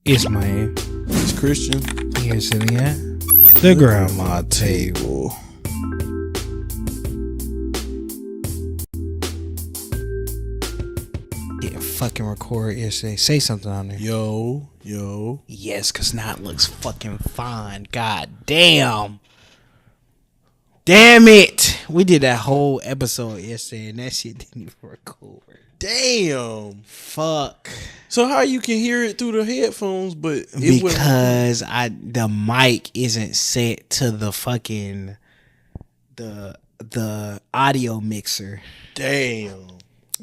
It's man. It's Christian. Here sitting at the grandma table. Didn't fucking record yesterday. Say something on there. Yo. Yes, cause now it looks fucking fine. God damn. Damn it. We did that whole episode yesterday and that shit didn't even record. Damn. Fuck. So how you can hear it through the headphones, but because the mic isn't set to the fucking the audio mixer. Damn.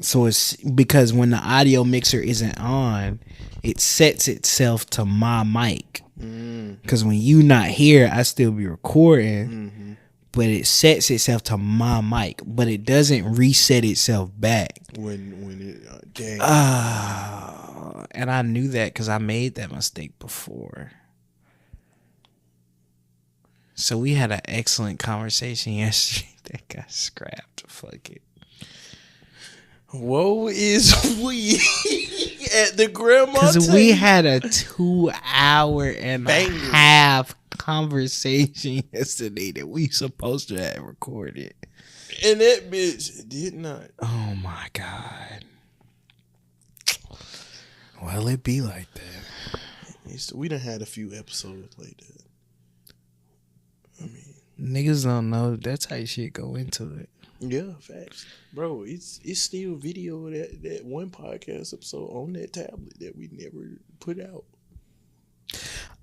So it's because when the audio mixer isn't on, it sets itself to my mic. Because when you not here, I still be recording, but it sets itself to my mic, but it doesn't reset itself back. When it damn. And I knew that because I made that mistake before. So we had an excellent conversation yesterday that got scrapped. Fuck it. Woe is we at the grandma table. Because we had a 2-hour and a half conversation yesterday that we supposed to have recorded. And that bitch did not. Oh my God. Well, it be like that. We done had a few episodes like that. I mean, niggas don't know that type shit go into it. Yeah, facts. Bro, it's still video of that one podcast episode on that tablet that we never put out.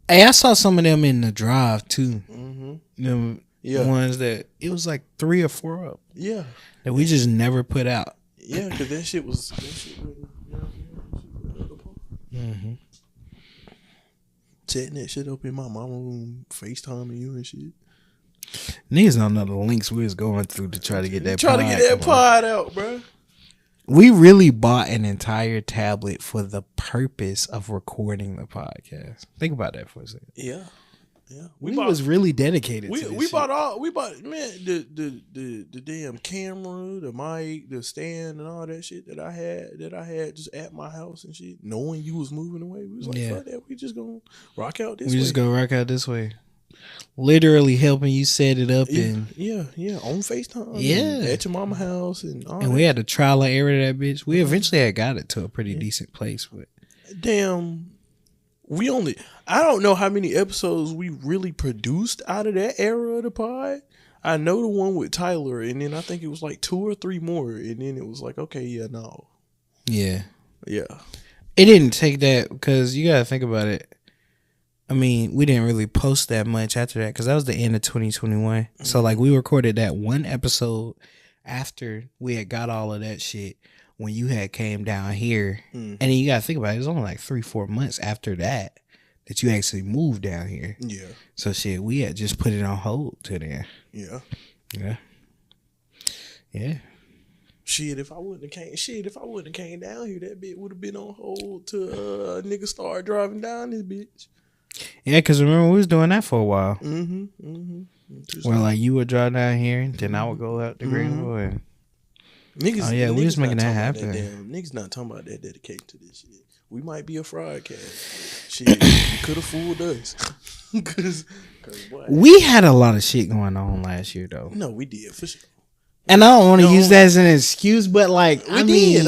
Hey, I saw some of them in the drive too. Them ones that it was like 3 or 4 of them. Yeah. That we just never put out. Yeah, because that shit was setting that shit up in my mama room, FaceTiming you and shit. Niggas don't know the links we was going through to try to get that pod out, bro. We really bought an entire tablet for the purpose of recording the podcast. Think about that for a second. Yeah. We was really dedicated to this we bought the damn camera, the mic, the stand, and all that shit that I had just at my house and shit. Knowing you was moving away, we was like, fuck that, we just gonna rock out this way. We just gonna rock out this way. Literally helping you set it up on FaceTime. Yeah, at your mama's house and all. And we had to trial and error that bitch. We eventually had got it to a pretty decent place, but damn, I don't know how many episodes we really produced out of that era of the pod. I know the one with Tyler, and then I think it was like 2 or 3 more, and then it was like, okay, yeah. It didn't take that because you gotta think about it. I mean, we didn't really post that much after that because that was the end of 2021. So like we recorded that one episode after we had got all of that shit when you had came down here. And then you gotta think about it, it was only like 3-4 months after that you actually moved down here. Yeah. So shit, we had just put it on hold to then. Yeah. Shit, if I wouldn't have came down here, that bitch would have been on hold till a nigga started driving down this bitch. Yeah, because remember we was doing that for a while. Where like you would drive down here, and then I would go out to Greenville. And niggas, we was making that happen. Niggas not talking about that dedication to this shit. We might be a broadcast. Shit, you could have fooled us. Cause we had a lot of shit going on last year, though. No, we did for sure. And I don't want to use that as an excuse, but like we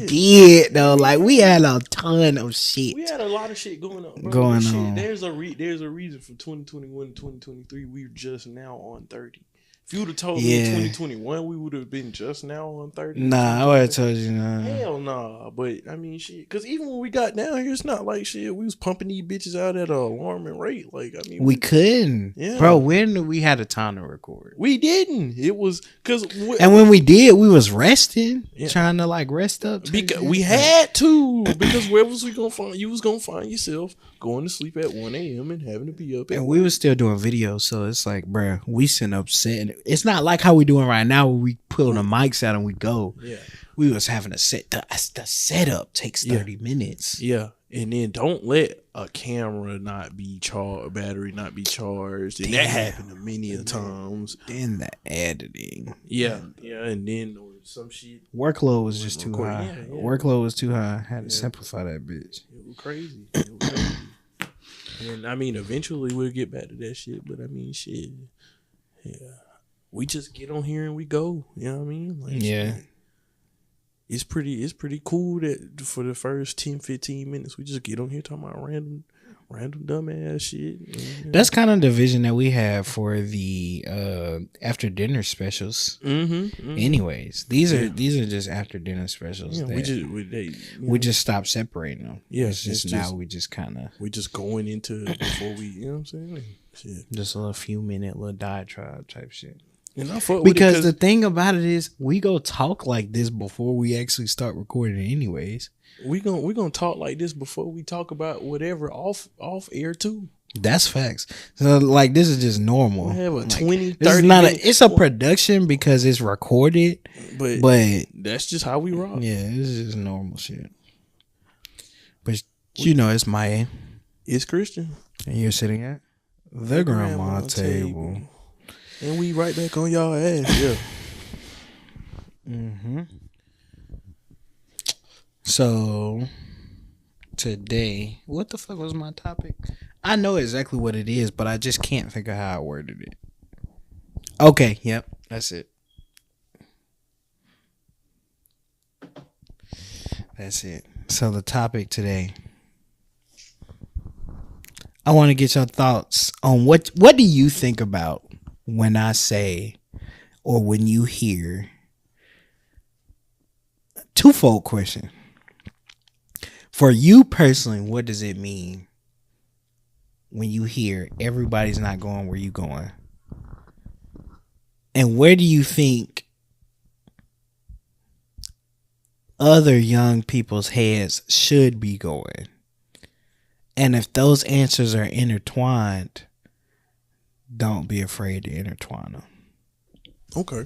did though. Like we had a ton of shit. We had a lot of shit going on. Bro. There's a reason for 2021 to 2023. We're just now on 30. If you would have told me in 2021 we would have been just now on 30. Nah, I would have told you nah. Hell nah. But I mean shit. Cause even when we got down here, it's not like shit. We was pumping these bitches out at an alarming rate. Like I mean we couldn't. Yeah. Bro, when we had a time to record. We didn't. It was cause and when we did, we was resting. Trying to like rest up. Because we had to. Because where was we gonna find you was gonna find yourself going to sleep at 1 a.m. and having to be up at and we was still doing videos, so it's like, bro, we sitting up setting. It's not like how we doing right now where we pull the mics out and we go. Yeah. We was having to set the setup takes 30 minutes. Yeah. And then don't let a camera not be charged, battery not be charged. And that happened to many times. Then the editing. Yeah. And then some shit. Workload was just too high. Workload was too high. I had to simplify that bitch. It was crazy. And I mean, eventually we'll get back to that shit. But I mean, shit, yeah, we just get on here and we go. You know what I mean? Like, yeah. Shit. It's pretty cool that for the first 10, 15 minutes we just get on here talking about random dumbass shit. And, That's kind of the vision that we have for the after dinner specials. Anyways, these are just after dinner specials. Yeah, we just stopped separating them. Yeah, it's just now we just going into before we, you know what I'm saying? Shit. Just a little few minute little diatribe type shit. And I fuck because with it the thing about it is we go talk like this before we actually start recording anyways. We gonna talk like this before we talk about whatever off air too. That's facts. So like this is just normal. We have a like, 20, 30 this is not it's a production because it's recorded. But that's just how we rock. Yeah, this is just normal shit. But you know it's Maya. It's Christian. And you're sitting at the grandma table. And we right back on y'all ass, yeah. So today, what the fuck was my topic? I know exactly what it is, but I just can't think of how I worded it. Okay, yep, that's it. That's it. So the topic today, I want to get your thoughts on what do you think about when I say or when you hear, twofold question. For you personally, what does it mean when you hear everybody's not going where you going? And where do you think other young people's heads should be going? And if those answers are intertwined, don't be afraid to intertwine them. Okay.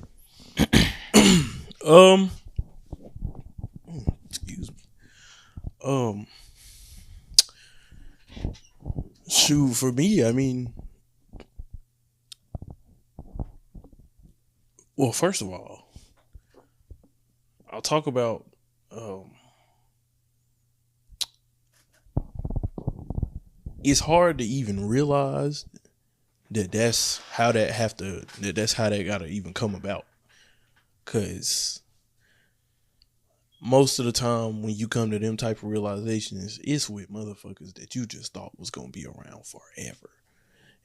Excuse me. Shoot, for me, I mean, well, first of all, I'll talk about it's hard to even realize that's how that gotta even come about. Cause most of the time when you come to them type of realizations, it's with motherfuckers that you just thought was gonna be around forever.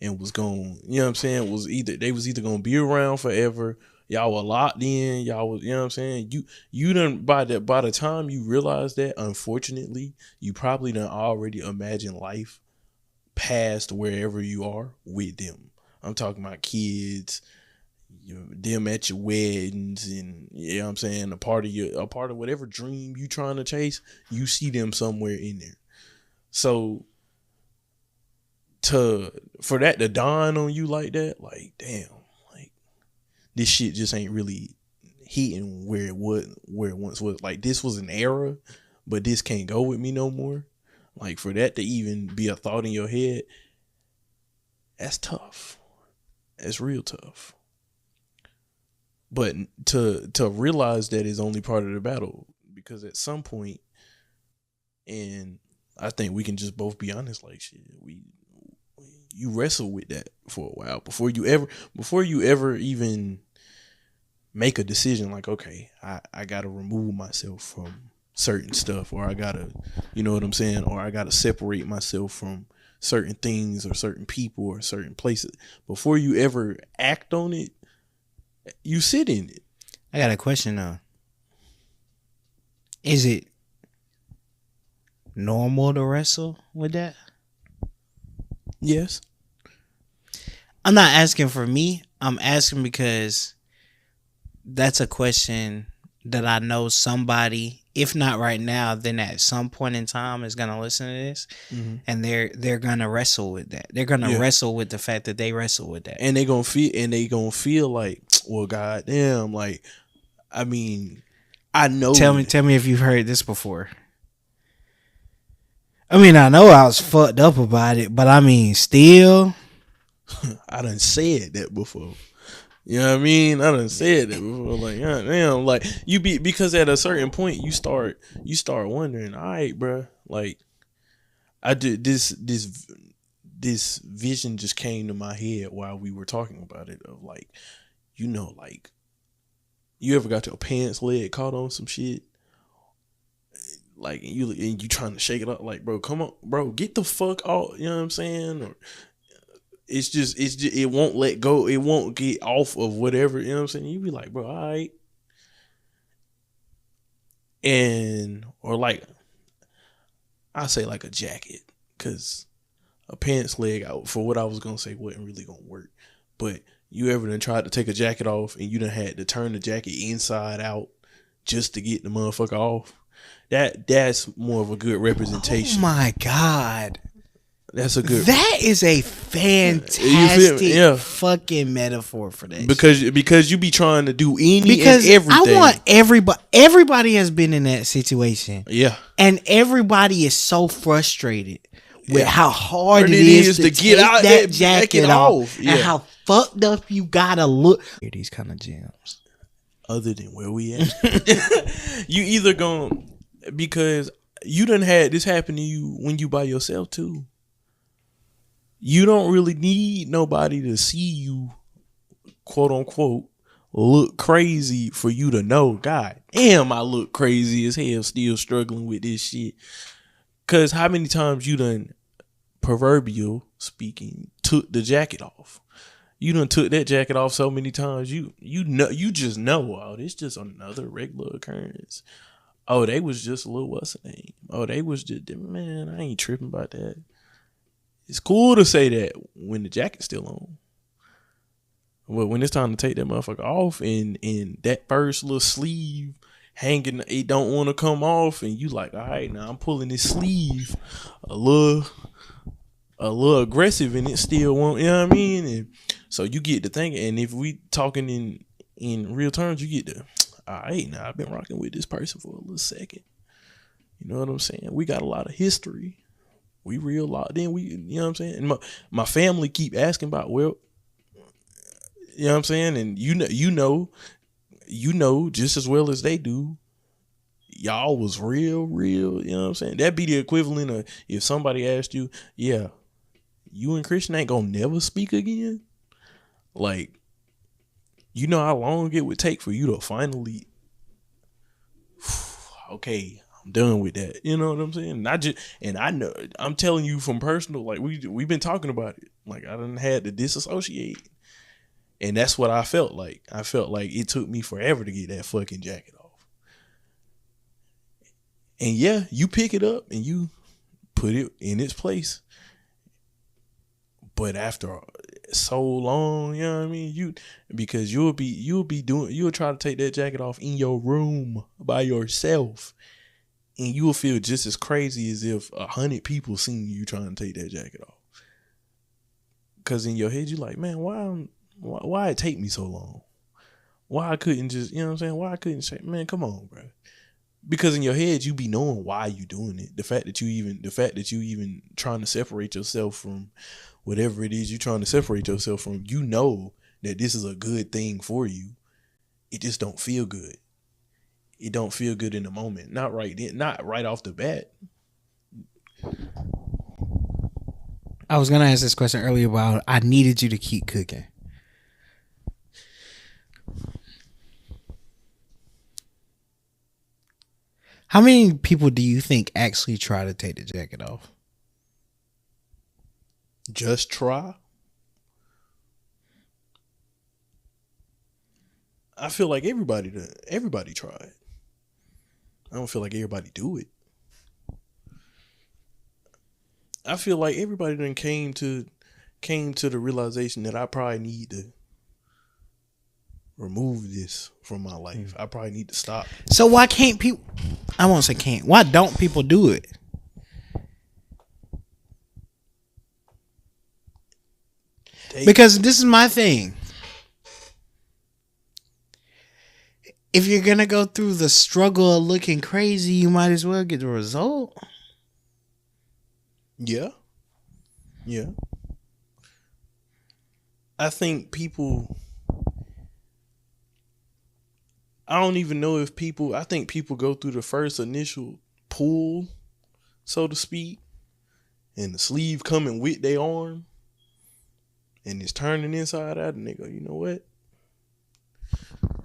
And was going, you know what I'm saying, they was either gonna be around forever, y'all were locked in, y'all was, you know what I'm saying? You done by the time you realize that, unfortunately, you probably done already imagined life past wherever you are with them. I'm talking about kids, them at your weddings, and you know what I'm saying, a part of whatever dream you trying to chase, you see them somewhere in there. So for that to dawn on you like that, like damn, like this shit just ain't really hitting where it once was. Like this was an era, but this can't go with me no more. Like for that to even be a thought in your head, that's tough. That's real tough. But to realize that is only part of the battle, because at some point, and I think we can just both be honest, like shit, you wrestle with that for a while before you ever even make a decision like, okay, I gotta remove myself from certain stuff, or I gotta, you know what I'm saying, or I gotta separate myself from certain things or certain people or certain places. Before you ever act on it, you sit in it. I got a question though. Is it normal to wrestle with that? Yes. I'm not asking for me. I'm asking because that's a question that I know somebody, if not right now, then at some point in time is gonna listen to this, and they're gonna wrestle with that. They're gonna wrestle with the fact that they wrestle with that, and they gonna feel like, well, goddamn, like, I mean, I know. Tell me if you've heard this before. I mean, I know I was fucked up about it, but I mean, still, I done said that before. You know what I mean? I done said that before. Like, God damn, like because at a certain point you start wondering, all right, bro, like I did this this vision just came to my head while we were talking about it of like, like you ever got your pants leg caught on some shit? Like and you trying to shake it up, like, bro, come on, bro, get the fuck off, you know what I'm saying? Or it's just it won't let go, it won't get off of whatever, you know what I'm saying? You be like, bro, all right. And or like I say like a jacket, because a pants leg out for what I was gonna say wasn't really gonna work. But you ever done tried to take a jacket off and you done had to turn the jacket inside out just to get the motherfucker off? That's more of a good representation. Oh my God. That's a good. That is a fantastic fucking metaphor for that. Because you be trying to do and everything. I want everybody has been in that situation. Yeah. And everybody is so frustrated with how hard it is to get out that jacket off. Yeah. And how fucked up you gotta look. These kind of gems. Other than where we at. You either going because you done had this happen to you when you by yourself too. You don't really need nobody to see you, quote unquote, look crazy for you to know, God damn, I look crazy as hell still struggling with this shit. Cause how many times you done, proverbial speaking, took the jacket off? You done took that jacket off so many times, you just know, oh, this just another regular occurrence. Oh, they was just a little what's the name? Oh, they was just, man, I ain't tripping about that. It's cool to say that when the jacket's still on. But when it's time to take that motherfucker off and that first little sleeve hanging, it don't want to come off, and you like, all right, now I'm pulling this sleeve a little aggressive and it still won't, you know what I mean? And so you get to thinking, and if we talking in real terms, you get to, all right, now I've been rocking with this person for a little second. You know what I'm saying? We got a lot of history. We real locked in. You know what I'm saying? And my family keep asking about, well, you know what I'm saying? And you know just as well as they do, y'all was real, you know what I'm saying? That'd be the equivalent of if somebody asked you, yeah, you and Christian ain't gonna never speak again. Like, you know how long it would take for you to finally, okay, I'm done with that. You know what I'm saying? I know, I'm telling you from personal, like we've been talking about it. Like I done had to disassociate. And that's what I felt like. I felt like it took me forever to get that fucking jacket off. And yeah, you pick it up and you put it in its place. But after so long, you know what I mean? Because you'll try to take that jacket off in your room by yourself. And you'll feel just as crazy as if 100 people seen you trying to take that jacket off. Because in your head, you're like, man, why it take me so long? Why I couldn't just, you know what I'm saying? Why I couldn't say, man, come on, bro. Because in your head, you be knowing why you doing it. The fact that you even trying to separate yourself from whatever it is you're trying to separate yourself from, you know that this is a good thing for you. It just don't feel good. It don't feel good in the moment. Not right then, not right off the bat. I was going to ask this question earlier about I needed you to keep cooking. How many people do you think actually try to take the jacket off? Just try? I feel like everybody tried. I don't feel like everybody do it. I feel like everybody then came to the realization that I probably need to remove this from my life. I probably need to stop. So why can't people? I won't say can't. Why don't people do it? Because this is my thing. If you're gonna go through the struggle of looking crazy, you might as well get the result. Yeah. I think people, I don't even know if people, I think people go through the first initial pull, so to speak, and the sleeve coming with their arm, and it's turning inside out, and they go, you know what?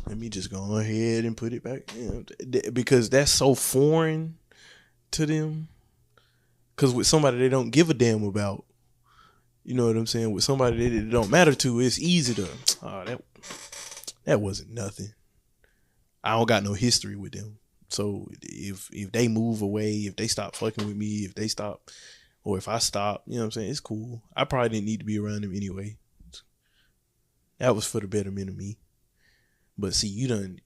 Let me just go ahead and put it back in. Because that's so foreign to them. Because with somebody they don't give a damn about, you know what I'm saying? With somebody that it don't matter to, it's easy to, that wasn't nothing. I don't got no history with them. So if they move away, if they stop fucking with me, if they stop, or if I stop, you know what I'm saying? It's cool. I probably didn't need to be around them anyway. That was for the betterment of me. But see, you done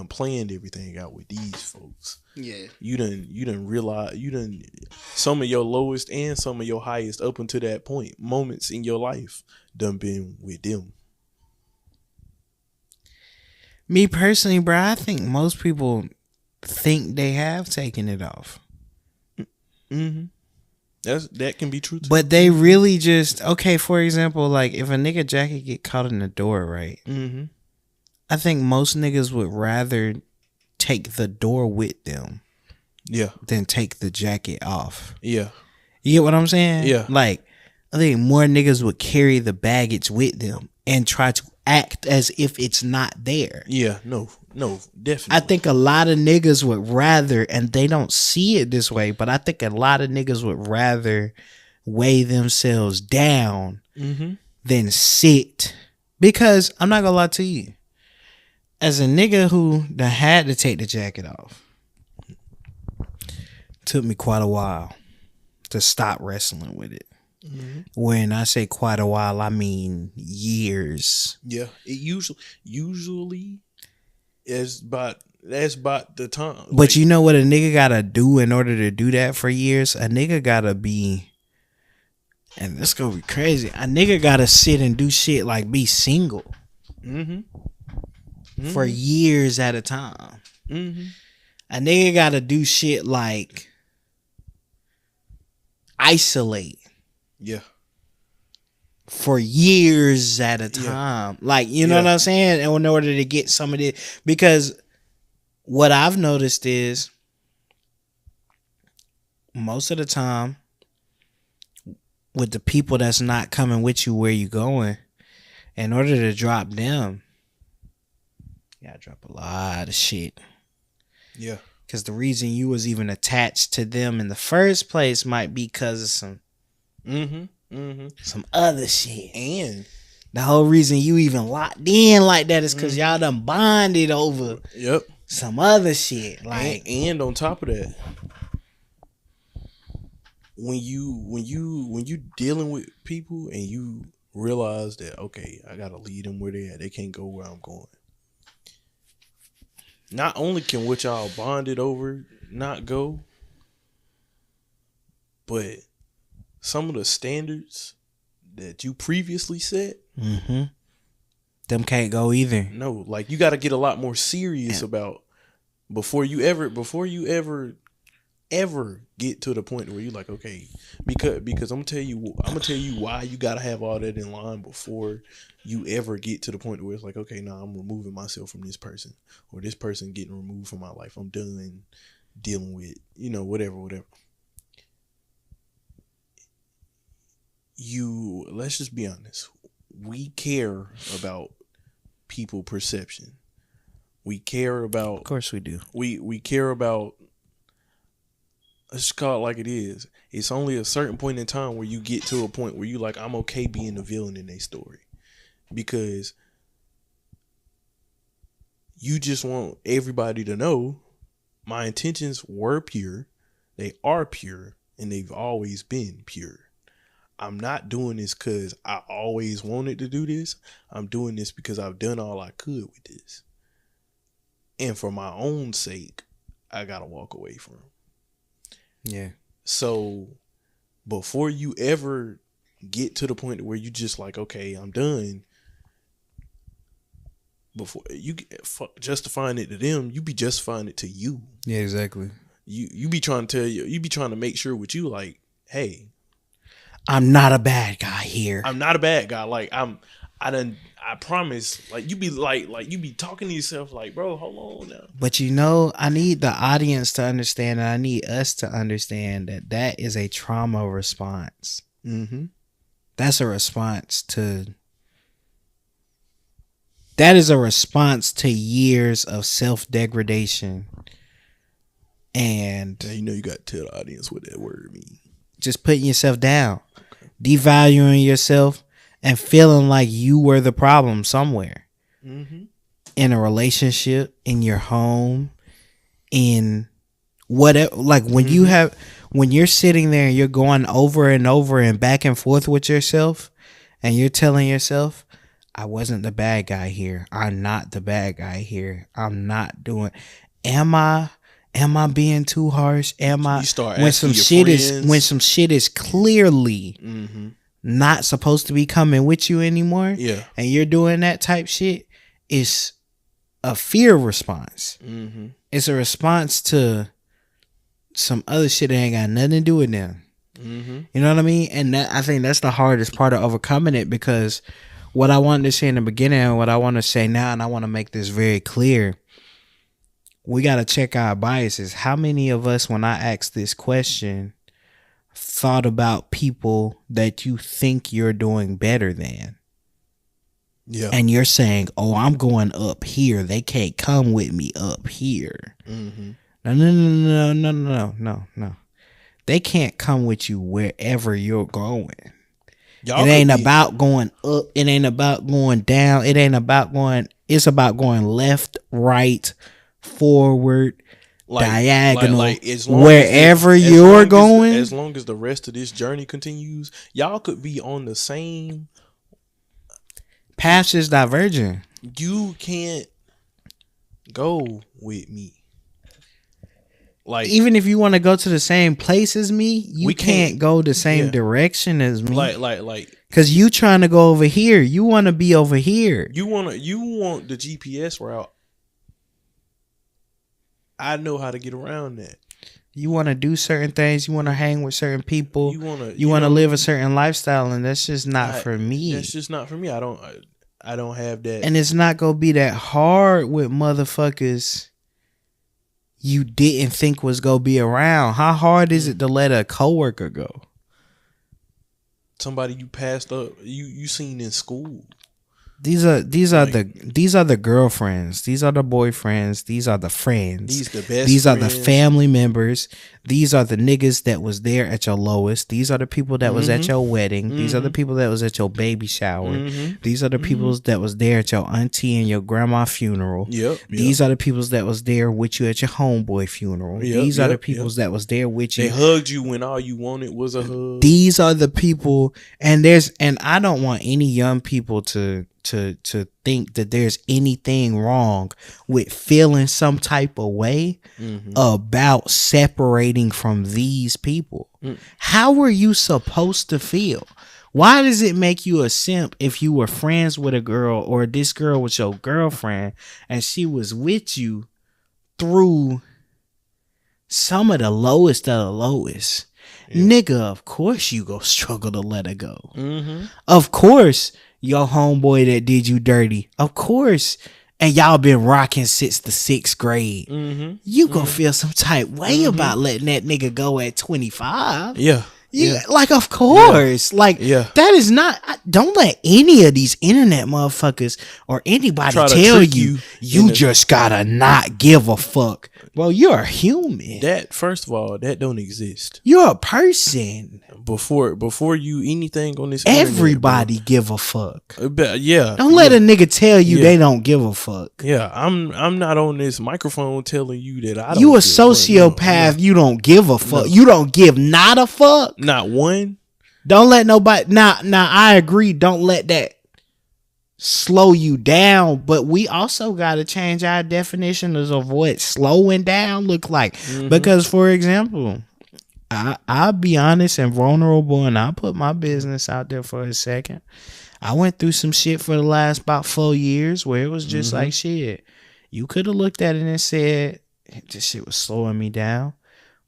planned everything out with these folks. Yeah. You done realize, some of your lowest and some of your highest up until that point, moments in your life done been with them. Me personally, bro, I think most people think they have taken it off. Mm-hmm. That can be true too. But they really just, okay, for example, like if a nigga jacket get caught in the door, right? Mm-hmm. I think most niggas would rather take the door with them, than take the jacket off. Yeah, you get what I'm saying? Yeah, like I think more niggas would carry the baggage with them and try to act as if it's not there. Yeah, no, definitely. I think a lot of niggas would rather, and they don't see it this way, but I think a lot of niggas would rather weigh themselves down than sit. Because I'm not gonna lie to you. As a nigga who had to take the jacket off, took me quite a while to stop wrestling with it. Mm-hmm. When I say quite a while, I mean years. Yeah, it usually is that's about the time. But like, you know what a nigga gotta do in order to do that for years? A nigga gotta be, and this gonna be crazy, a nigga gotta sit and do shit like be single. For years at a time. A nigga gotta do shit like isolate. Yeah. For years at a time. Yeah. Like, you know what I'm saying? And in order to get some of it. Because what I've noticed is most of the time with the people that's not coming with you where you going, in order to drop them, you gotta drop a lot of shit. Yeah. Because the reason you was even attached to them in the first place might be because of some other shit. And the whole reason you even locked in like that is because y'all done bonded over some other shit. Like, and on top of that, when you dealing with people and you realize that, okay, I gotta lead them where they at. They can't go where I'm going. Not only can what y'all bonded over not go, but some of the standards that you previously set, them can't go either. No, like you got to get a lot more serious about before you ever get to the point where you're like, okay, because I'm gonna tell you why you gotta have all that in line before you ever get to the point where it's like, okay, now I'm removing myself from this person, or this person getting removed from my life. I'm done dealing with, whatever. Let's just be honest. We care about people perception. We care about, of course we do. We care about, let's just call it like it is. It's only a certain point in time where you get to a point where you like, I'm okay being the villain in their story. Because you just want everybody to know my intentions were pure, they are pure, and they've always been pure. I'm not doing this because I always wanted to do this. I'm doing this because I've done all I could with this. And for my own sake, I gotta walk away from them. Yeah. So before you ever get to the point where you just like, okay, I'm done, before you justifying it to them, you be justifying it to you. Yeah, exactly. You be trying to you be trying to make sure with you like, hey, I'm not a bad guy here. I'm not a bad guy. Like I I promise. Like you be like you be talking to yourself like, bro, hold on now. But I need the audience to understand, and I need us to understand that is a trauma response. Mm-hmm. That's a response to. That is a response to years of self-degradation. And now you got to tell the audience what that word means. Just putting yourself down, devaluing yourself, and feeling like you were the problem somewhere. Mm-hmm. In a relationship, in your home, in whatever. Like when when you're sitting there and you're going over and over and back and forth with yourself, and you're telling yourself, I wasn't the bad guy here. I'm not the bad guy here. I'm not doing. Am I being too harsh? When some shit is clearly not supposed to be coming with you anymore, and you're doing that type shit, it's a fear response. Mm-hmm. It's a response to some other shit that ain't got nothing to do with them. Mm-hmm. You know what I mean? And I think that's the hardest part of overcoming it, because what I wanted to say in the beginning and what I want to say now, and I want to make this very clear, we got to check our biases. How many of us, when I ask this question, thought about people that you think you're doing better than? Yeah. And you're saying, oh, I'm going up here. They can't come with me up here. Mm-hmm. No. They can't come with you wherever you're going. Y'all it ain't about going up. It ain't about going down. It ain't about going. It's about going left, right, forward, diagonal, wherever you're going. As long as the rest of this journey continues, y'all could be on the same paths is diverging. You can't go with me. Like, even if you want to go to the same place as me, you can't go the same direction as me. Like, because you trying to go over here. You want to be over here. You want the GPS route. I know how to get around that. You want to do certain things. You want to hang with certain people. You want to live a certain lifestyle, and that's just not for me. That's just not for me. I don't have that. And it's not gonna be that hard with motherfuckers you didn't think was gonna be around. How hard is it to let a coworker go? Somebody you passed up, you seen in school. These are the girlfriends. These are the boyfriends. These are the friends. These are the family members. These are the niggas that was there at your lowest. These are the people that was at your wedding. These are the people that was at your baby shower. These are the people that was there at your auntie and your grandma funeral. These are the people that was there with you at your homeboy funeral. These are the people that was there with you. They hugged you when all you wanted was a hug. These are the people, and I don't want any young people to think that there's anything wrong with feeling some type of way about separating from these people. How were you supposed to feel? Why does it make you a simp if you were friends with a girl, or this girl was your girlfriend and she was with you through some of the lowest of the lowest? Nigga, of course you go struggle to let her go. Of course your homeboy that did you dirty, of course, and y'all been rocking since the 6th grade. You gonna feel some type way about letting that nigga go at 25. Like, of course. That is not. Don't let any of these internet motherfuckers or anybody tell you just gotta not give a fuck. Bro, you're a human. That, first of all, that don't exist. You're a person. Before you anything on this everybody internet, give a fuck. Don't let a nigga tell you they don't give a fuck. I'm not on this microphone telling you that I don't. You a sociopath. You don't give a fuck. You don't give not a fuck. Not one. Don't let nobody. Now I agree. Don't let that slow you down. But we also got to change our definitions of what slowing down look like. Because, for example, I'll be honest and vulnerable, and I'll put my business out there for a second. I went through some shit for the last about 4 years where it was just like, shit, you could have looked at it and said, this shit was slowing me down.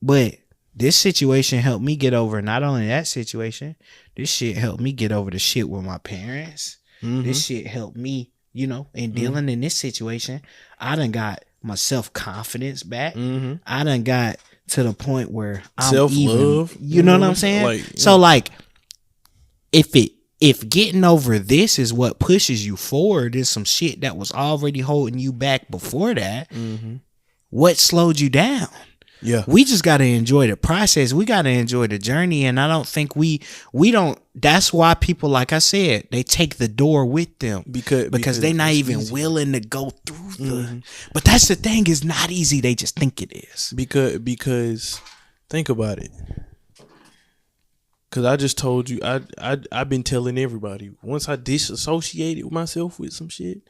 But this situation helped me get over not only that situation, this shit helped me get over the shit with my parents. This shit helped me, you know, in dealing in this situation. I done got my self-confidence back. I done got to the point where I'm self-love. You know what I'm saying? Like, so like, if getting over this is what pushes you forward, is some shit that was already holding you back before that. What slowed you down? Yeah, we just got to enjoy the process. We got to enjoy the journey. And I don't think we don't. That's why people, like I said, they take the door with them because they're not even willing to go through the. But that's the thing, is not easy. They just think it is. Because think about it. Because I just told you, I've been telling everybody, once I disassociated myself with some shit,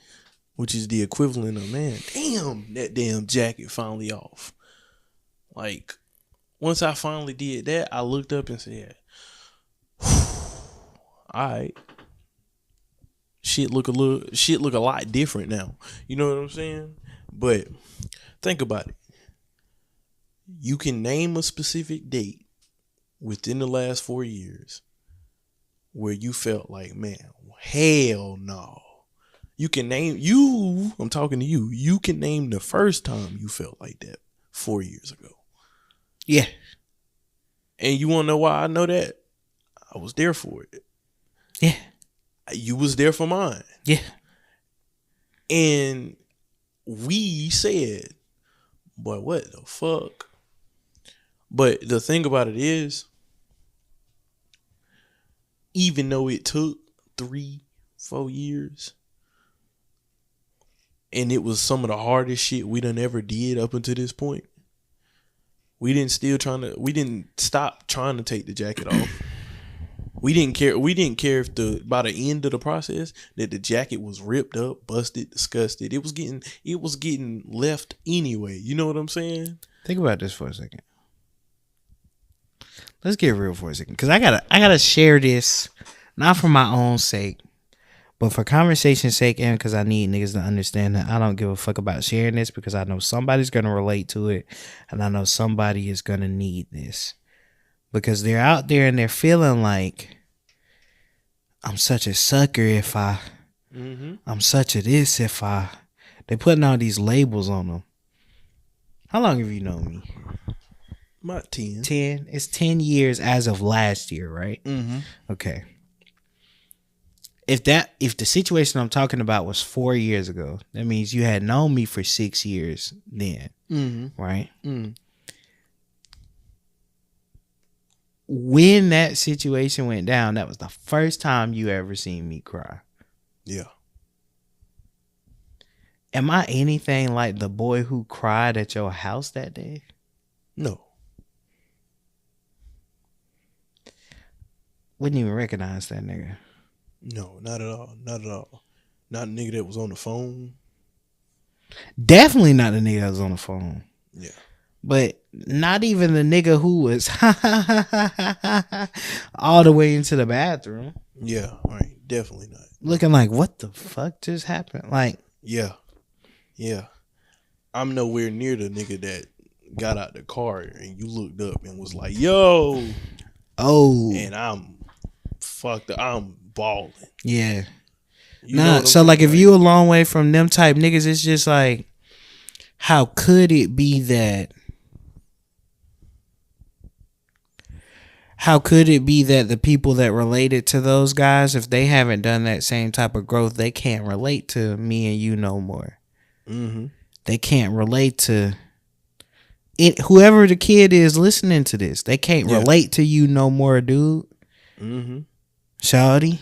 which is the equivalent of, man, damn, that damn jacket finally off. Like, once I finally did that, I looked up and said, all right, shit look a lot different now. You know what I'm saying? But think about it. You can name a specific date within the last 4 years where you felt like, man, hell no. You can name, I'm talking to you. You can name the first time you felt like that 4 years ago. Yeah. And you want to know why I know that? I was there for it. Yeah. You was there for mine. Yeah. And we said, boy, what the fuck? But the thing about it is, even though it took 3-4 years, and it was some of the hardest shit we done ever did up until this point, we didn't stop trying to take the jacket off. We didn't care if by the end of the process that the jacket was ripped up, busted, disgusted. It was getting left anyway. You know what I'm saying? Think about this for a second. Let's get real for a second, because I gotta share this, not for my own sake, but for conversation's sake, and because I need niggas to understand that I don't give a fuck about sharing this, because I know somebody's gonna relate to it, and I know somebody is gonna need this, because they're out there and they're feeling like, I'm such a sucker if I, I'm such a this if I. They putting all these labels on them. How long have you known me? About 10. 10. It's 10 years as of last year, right? Okay. If the situation I'm talking about was 4 years ago, that means you had known me for 6 years then, right? When that situation went down, that was the first time you ever seen me cry. Yeah. Am I anything like the boy who cried at your house that day? No. Wouldn't even recognize that nigga. No, not at all. Not at all. Not a nigga that was on the phone. Definitely not the nigga that was on the phone. Yeah. But not even the nigga who was all the way into the bathroom. Yeah, right. Definitely not. Looking like, what the fuck just happened? Like, yeah. Yeah. I'm nowhere near the nigga that got out the car and you looked up and was like, yo. Oh. And I'm fucked up. I'm balling. Yeah. So like, if you a long way from them type niggas, it's just like, how could it be that the people that related to those guys, if they haven't done that same type of growth, they can't relate to me and you no more. They can't relate to it. Whoever the kid is listening to this, they can't relate to you no more, dude. Shawty.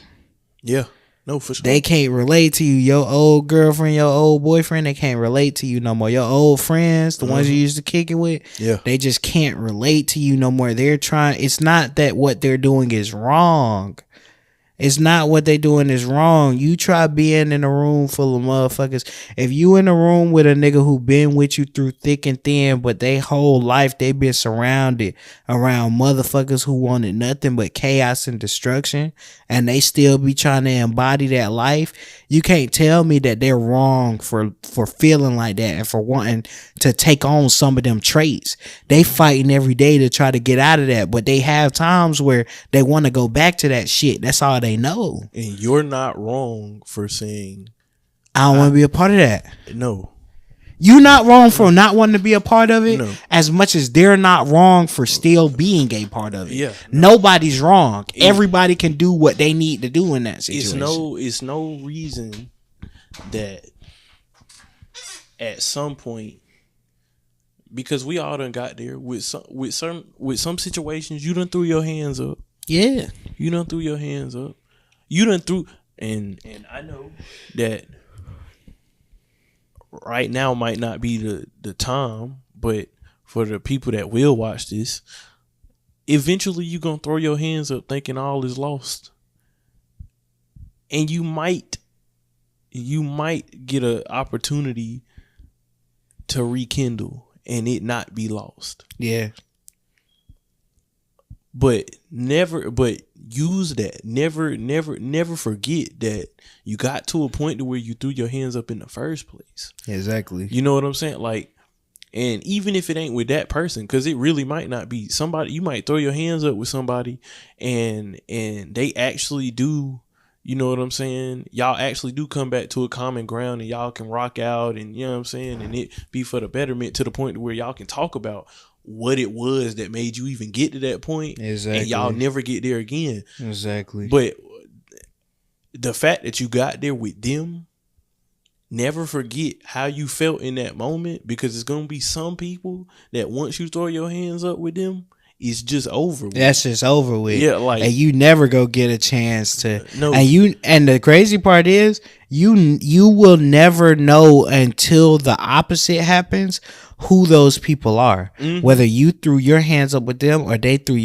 Yeah. No, for sure. They can't relate to you. Your old girlfriend, your old boyfriend, they can't relate to you no more. Your old friends, the ones you used to kick it with, they just can't relate to you no more. They're trying. It's not that what they're doing is wrong. It's not what they doing is wrong. You try being in a room full of motherfuckers. If you in a room with a nigga who been with you through thick and thin, but they whole life they been surrounded around motherfuckers who wanted nothing but chaos and destruction, and they still be trying to embody that life, you can't tell me that they're wrong for feeling like that and for wanting to take on some of them traits. They fighting every day to try to get out of that, but they have times where they want to go back to that shit. That's all they say no. And you're not wrong for saying, I don't want to be a part of that. No. You're not wrong for not wanting to be a part of it, No. as much as they're not wrong for still being a part of it. Yeah, Nobody's wrong. Everybody can do what they need to do in that situation. It's no reason that at some point, because we all done got there with some situations, you done threw your hands up. Yeah, you done threw your hands up. You done threw, and I know that right now might not be the time, but for the people that will watch this, eventually you gonna throw your hands up thinking all is lost, and you might get an opportunity to rekindle and it not be lost. Yeah. But use that. Never forget that you got to a point to where you threw your hands up in the first place. Exactly. You know what I'm saying? Like, and even if it ain't with that person, because it really might not be somebody, you might throw your hands up with somebody and they actually do, you know what I'm saying? Y'all actually do come back to a common ground and y'all can rock out, and you know what I'm saying? And it be for the betterment to the point where y'all can talk about what it was that made you even get to that point. Exactly. And y'all never get there again. Exactly. But the fact that you got there with them, never forget how you felt in that moment, because it's going to be some people that once you throw your hands up with them, it's just over with. That's just over with. Yeah, like, and you never go get a chance to. No. And the crazy part is you will never know until the opposite happens who those people are. Mm-hmm. Whether you threw your hands up with them or they threw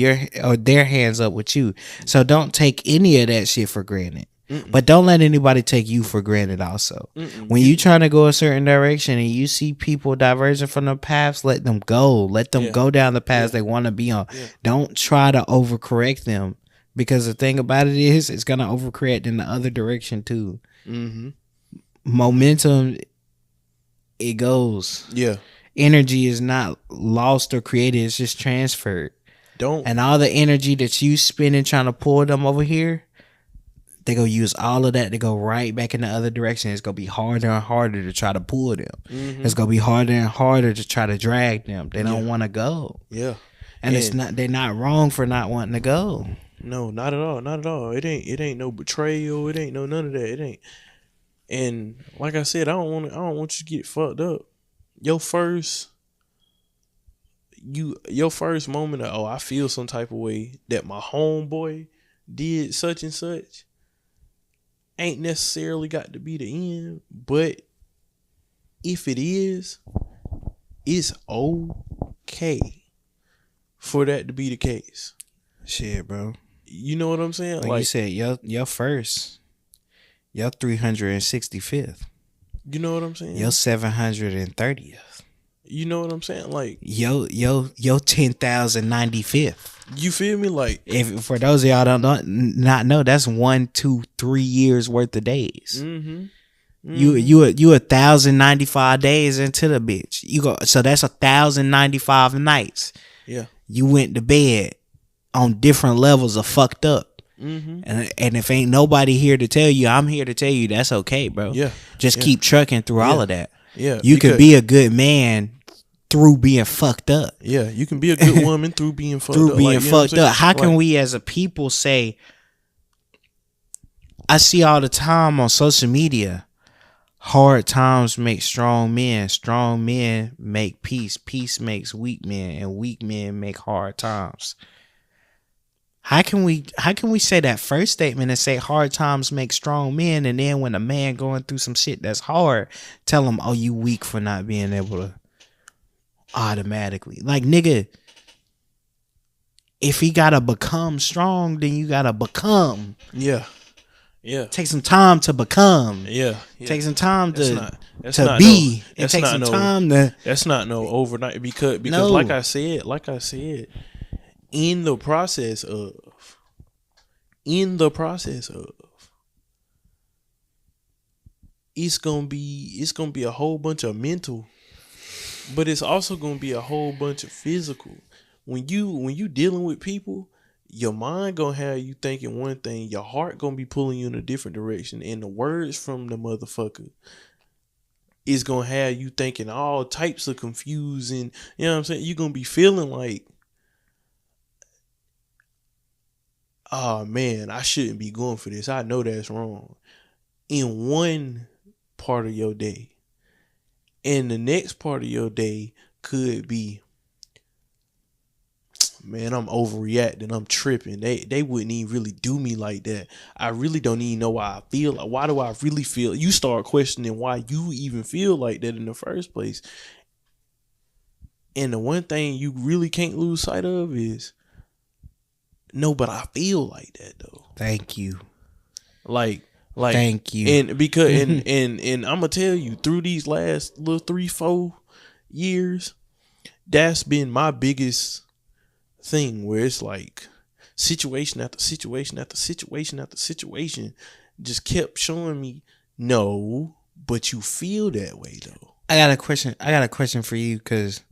their hands up with you. So don't take any of that shit for granted. Mm-mm. But don't let anybody take you for granted also. Mm-mm. When you trying to go a certain direction and you see people diverging from the paths, let them go. Let them go down the paths they want to be on. Yeah. Don't try to overcorrect them, because the thing about it is it's going to overcorrect in the other direction too. Mm-hmm. Momentum, it goes. Yeah. Energy is not lost or created. It's just transferred. And all the energy that you spending trying to pull them over here, they gonna use all of that to go right back in the other direction. It's gonna be harder and harder to try to pull them. Mm-hmm. It's gonna be harder and harder to try to drag them. They don't want to go. Yeah, and it's not. They're not wrong for not wanting to go. No, not at all. Not at all. It ain't no betrayal. It ain't no none of that. It ain't. And like I said, I don't want you to get fucked up. Your first moment of, I feel some type of way that my homeboy did such and such, ain't necessarily got to be the end, but if it is, it's okay for that to be the case. Shit, bro. You know what I'm saying? Like you said, your first, your 365th. You know what I'm saying? Your 730th. You know what I'm saying? Like your 10,095th. You feel me? Like, if for those of y'all not know, that's 1, 2, 3 years worth of days. Mm-hmm. Mm-hmm. You 1,095 days into the bitch. You go, so that's 1,095 nights. Yeah, you went to bed on different levels of fucked up. Mm-hmm. And if ain't nobody here to tell you, I'm here to tell you that's okay, bro. Yeah, just keep trucking through all of that. Yeah, you can be a good man through being fucked up. Yeah, you can be a good woman through being fucked up. How can we as a people say, I see all the time on social media, hard times make strong men make peace makes weak men, and weak men make hard times. How can we say that first statement and say hard times make strong men, and then when a man going through some shit that's hard, tell him, oh, you weak for not being able to automatically? Like, nigga, if he gotta become strong, then you gotta become. Yeah. Take some time to become. Yeah. Take some time to be. It takes some time to. That's not no overnight, because like I said, in the process of, it's gonna be a whole bunch of mental. But it's also gonna be a whole bunch of physical. When you dealing with people, your mind gonna have you thinking one thing, your heart gonna be pulling you in a different direction, and the words from the motherfucker is gonna have you thinking all types of confusing. You know what I'm saying? You're gonna be feeling like, oh man, I shouldn't be going for this. I know that's wrong. In one part of your day. And the next part of your day could be, man, I'm overreacting. I'm tripping. They wouldn't even really do me like that. I really don't even know why I feel. Like, why do I really feel? You start questioning why you even feel like that in the first place. And the one thing you really can't lose sight of is, no, but I feel like that though. Thank you. Like thank you. And because and I'm gonna tell you, through these last little 3-4 years, that's been my biggest thing, where it's like situation after situation after situation after situation just kept showing me, no, but you feel that way though. I got a question for you, because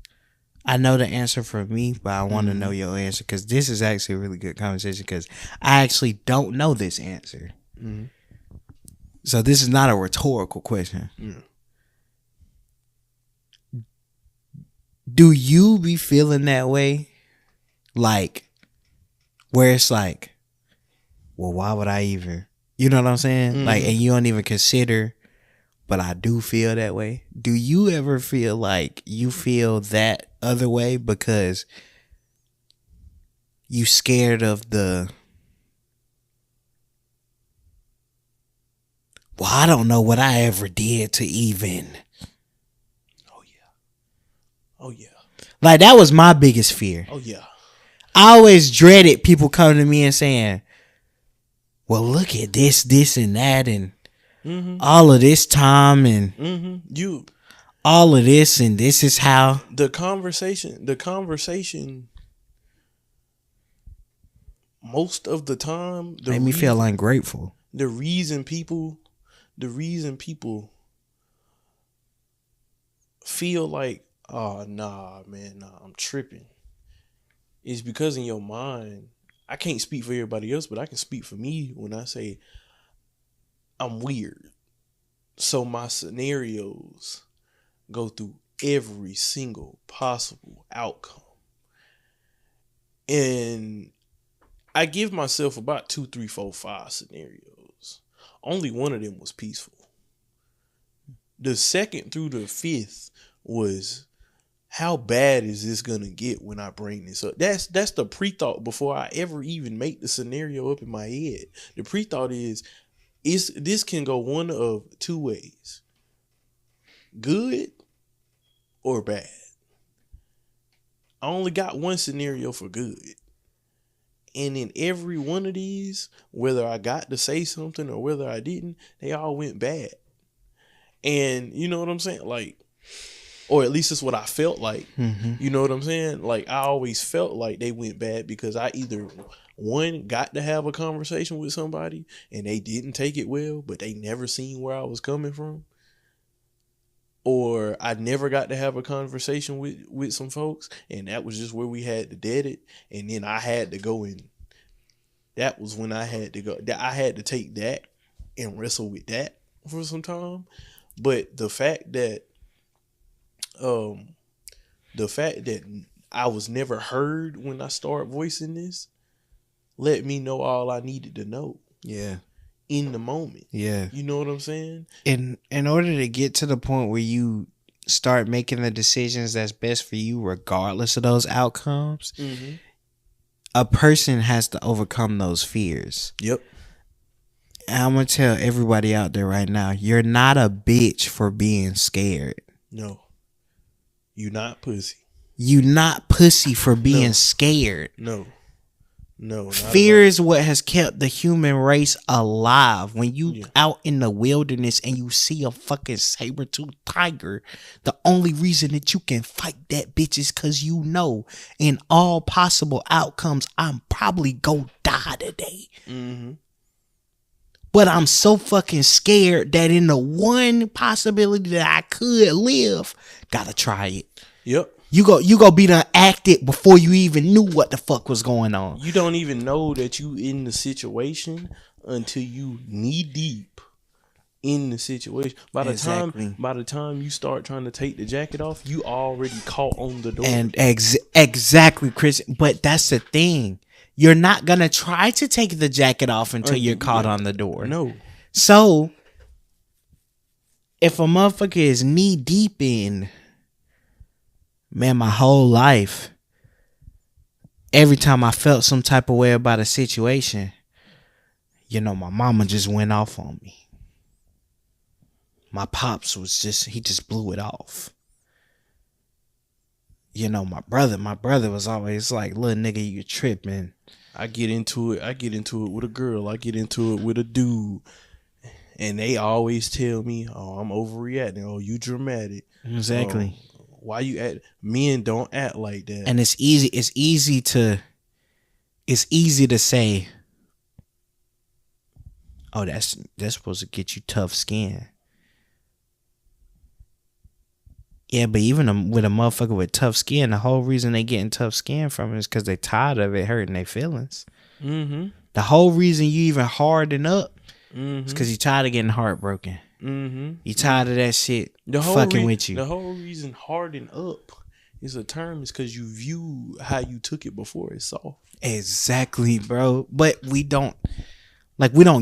I know the answer for me, but I want to know your answer, because this is actually a really good conversation, because I actually don't know this answer. Mm-hmm. So this is not a rhetorical question. Mm. Do you be feeling that way? Like, where it's like, well, why would I even, you know what I'm saying? Mm-hmm. Like, and you don't even consider, but I do feel that way. Do you ever feel like you feel that other way because you scared of the, well, I don't know what I ever did to even. Oh yeah. Like, that was my biggest fear. Oh yeah. I always dreaded people coming to me and saying, well, look at this and that, and all of this time, and all of this, and this is how. The conversation, most of the time, made me feel ungrateful. The reason people feel like, oh, nah, man, I'm tripping, is because in your mind, I can't speak for everybody else, but I can speak for me when I say I'm weird. So my scenarios go through every single possible outcome. And I give myself about 2, 3, 4, 5 scenarios. Only one of them was peaceful. The second through the 5th was, how bad is this gonna get when I bring this up? That's the pre-thought before I ever even make the scenario up in my head. The pre-thought is this can go one of 2 ways. Good or bad. I only got one scenario for good. And in every one of these, whether I got to say something or whether I didn't, they all went bad. And you know what I'm saying? Like, or at least it's what I felt like. Mm-hmm. You know what I'm saying? Like, I always felt like they went bad because I either, one, got to have a conversation with somebody and they didn't take it well, but they never seen where I was coming from. Or I never got to have a conversation with some folks, and that was just where we had to dead it. And then I had to go in. That was when I had to go. I had to take that and wrestle with that for some time. But the fact that I was never heard when I started voicing this let me know all I needed to know. Yeah. In the moment. Yeah. You know what I'm saying? In order to get to the point where you start making the decisions that's best for you, regardless of those outcomes, a person has to overcome those fears. Yep. And I'm going to tell everybody out there right now, you're not a bitch for being scared. No. You not pussy. You not pussy for being scared. No. Fear is what has kept the human race alive. When you out in the wilderness and you see a fucking saber-toothed tiger, the only reason that you can fight that bitch is because you know in all possible outcomes, I'm probably gonna die today. Mm-hmm. But I'm so fucking scared that in the one possibility that I could live, gotta try it. Yep. You go be done acted before you even knew what the fuck was going on. You don't even know that you in the situation until you knee deep in the situation. By the time you start trying to take the jacket off, you already caught on the door. And exactly, Chris. But that's the thing. You're not gonna try to take the jacket off until you're caught on the door. No. So if a motherfucker is knee deep in, man, my whole life, every time I felt some type of way about a situation, you know, my mama just went off on me. My pops he just blew it off. You know, my brother was always like, little nigga, you tripping. I get into it with a girl. I get into it with a dude. And they always tell me, oh, I'm overreacting. Oh, you dramatic. Exactly. Why you act? Men don't act like that. And it's easy to say, oh, that's supposed to get you tough skin. Yeah, but even with a motherfucker with tough skin, the whole reason they getting tough skin from it is because they tired of it hurting their feelings. Mm-hmm. The whole reason you even harden up is because you tired of getting heartbroken. Mm-hmm. You tired of that shit fucking with you. The whole reason harden up is a term is because you view how you took it before it's soft. Exactly, bro. But we don't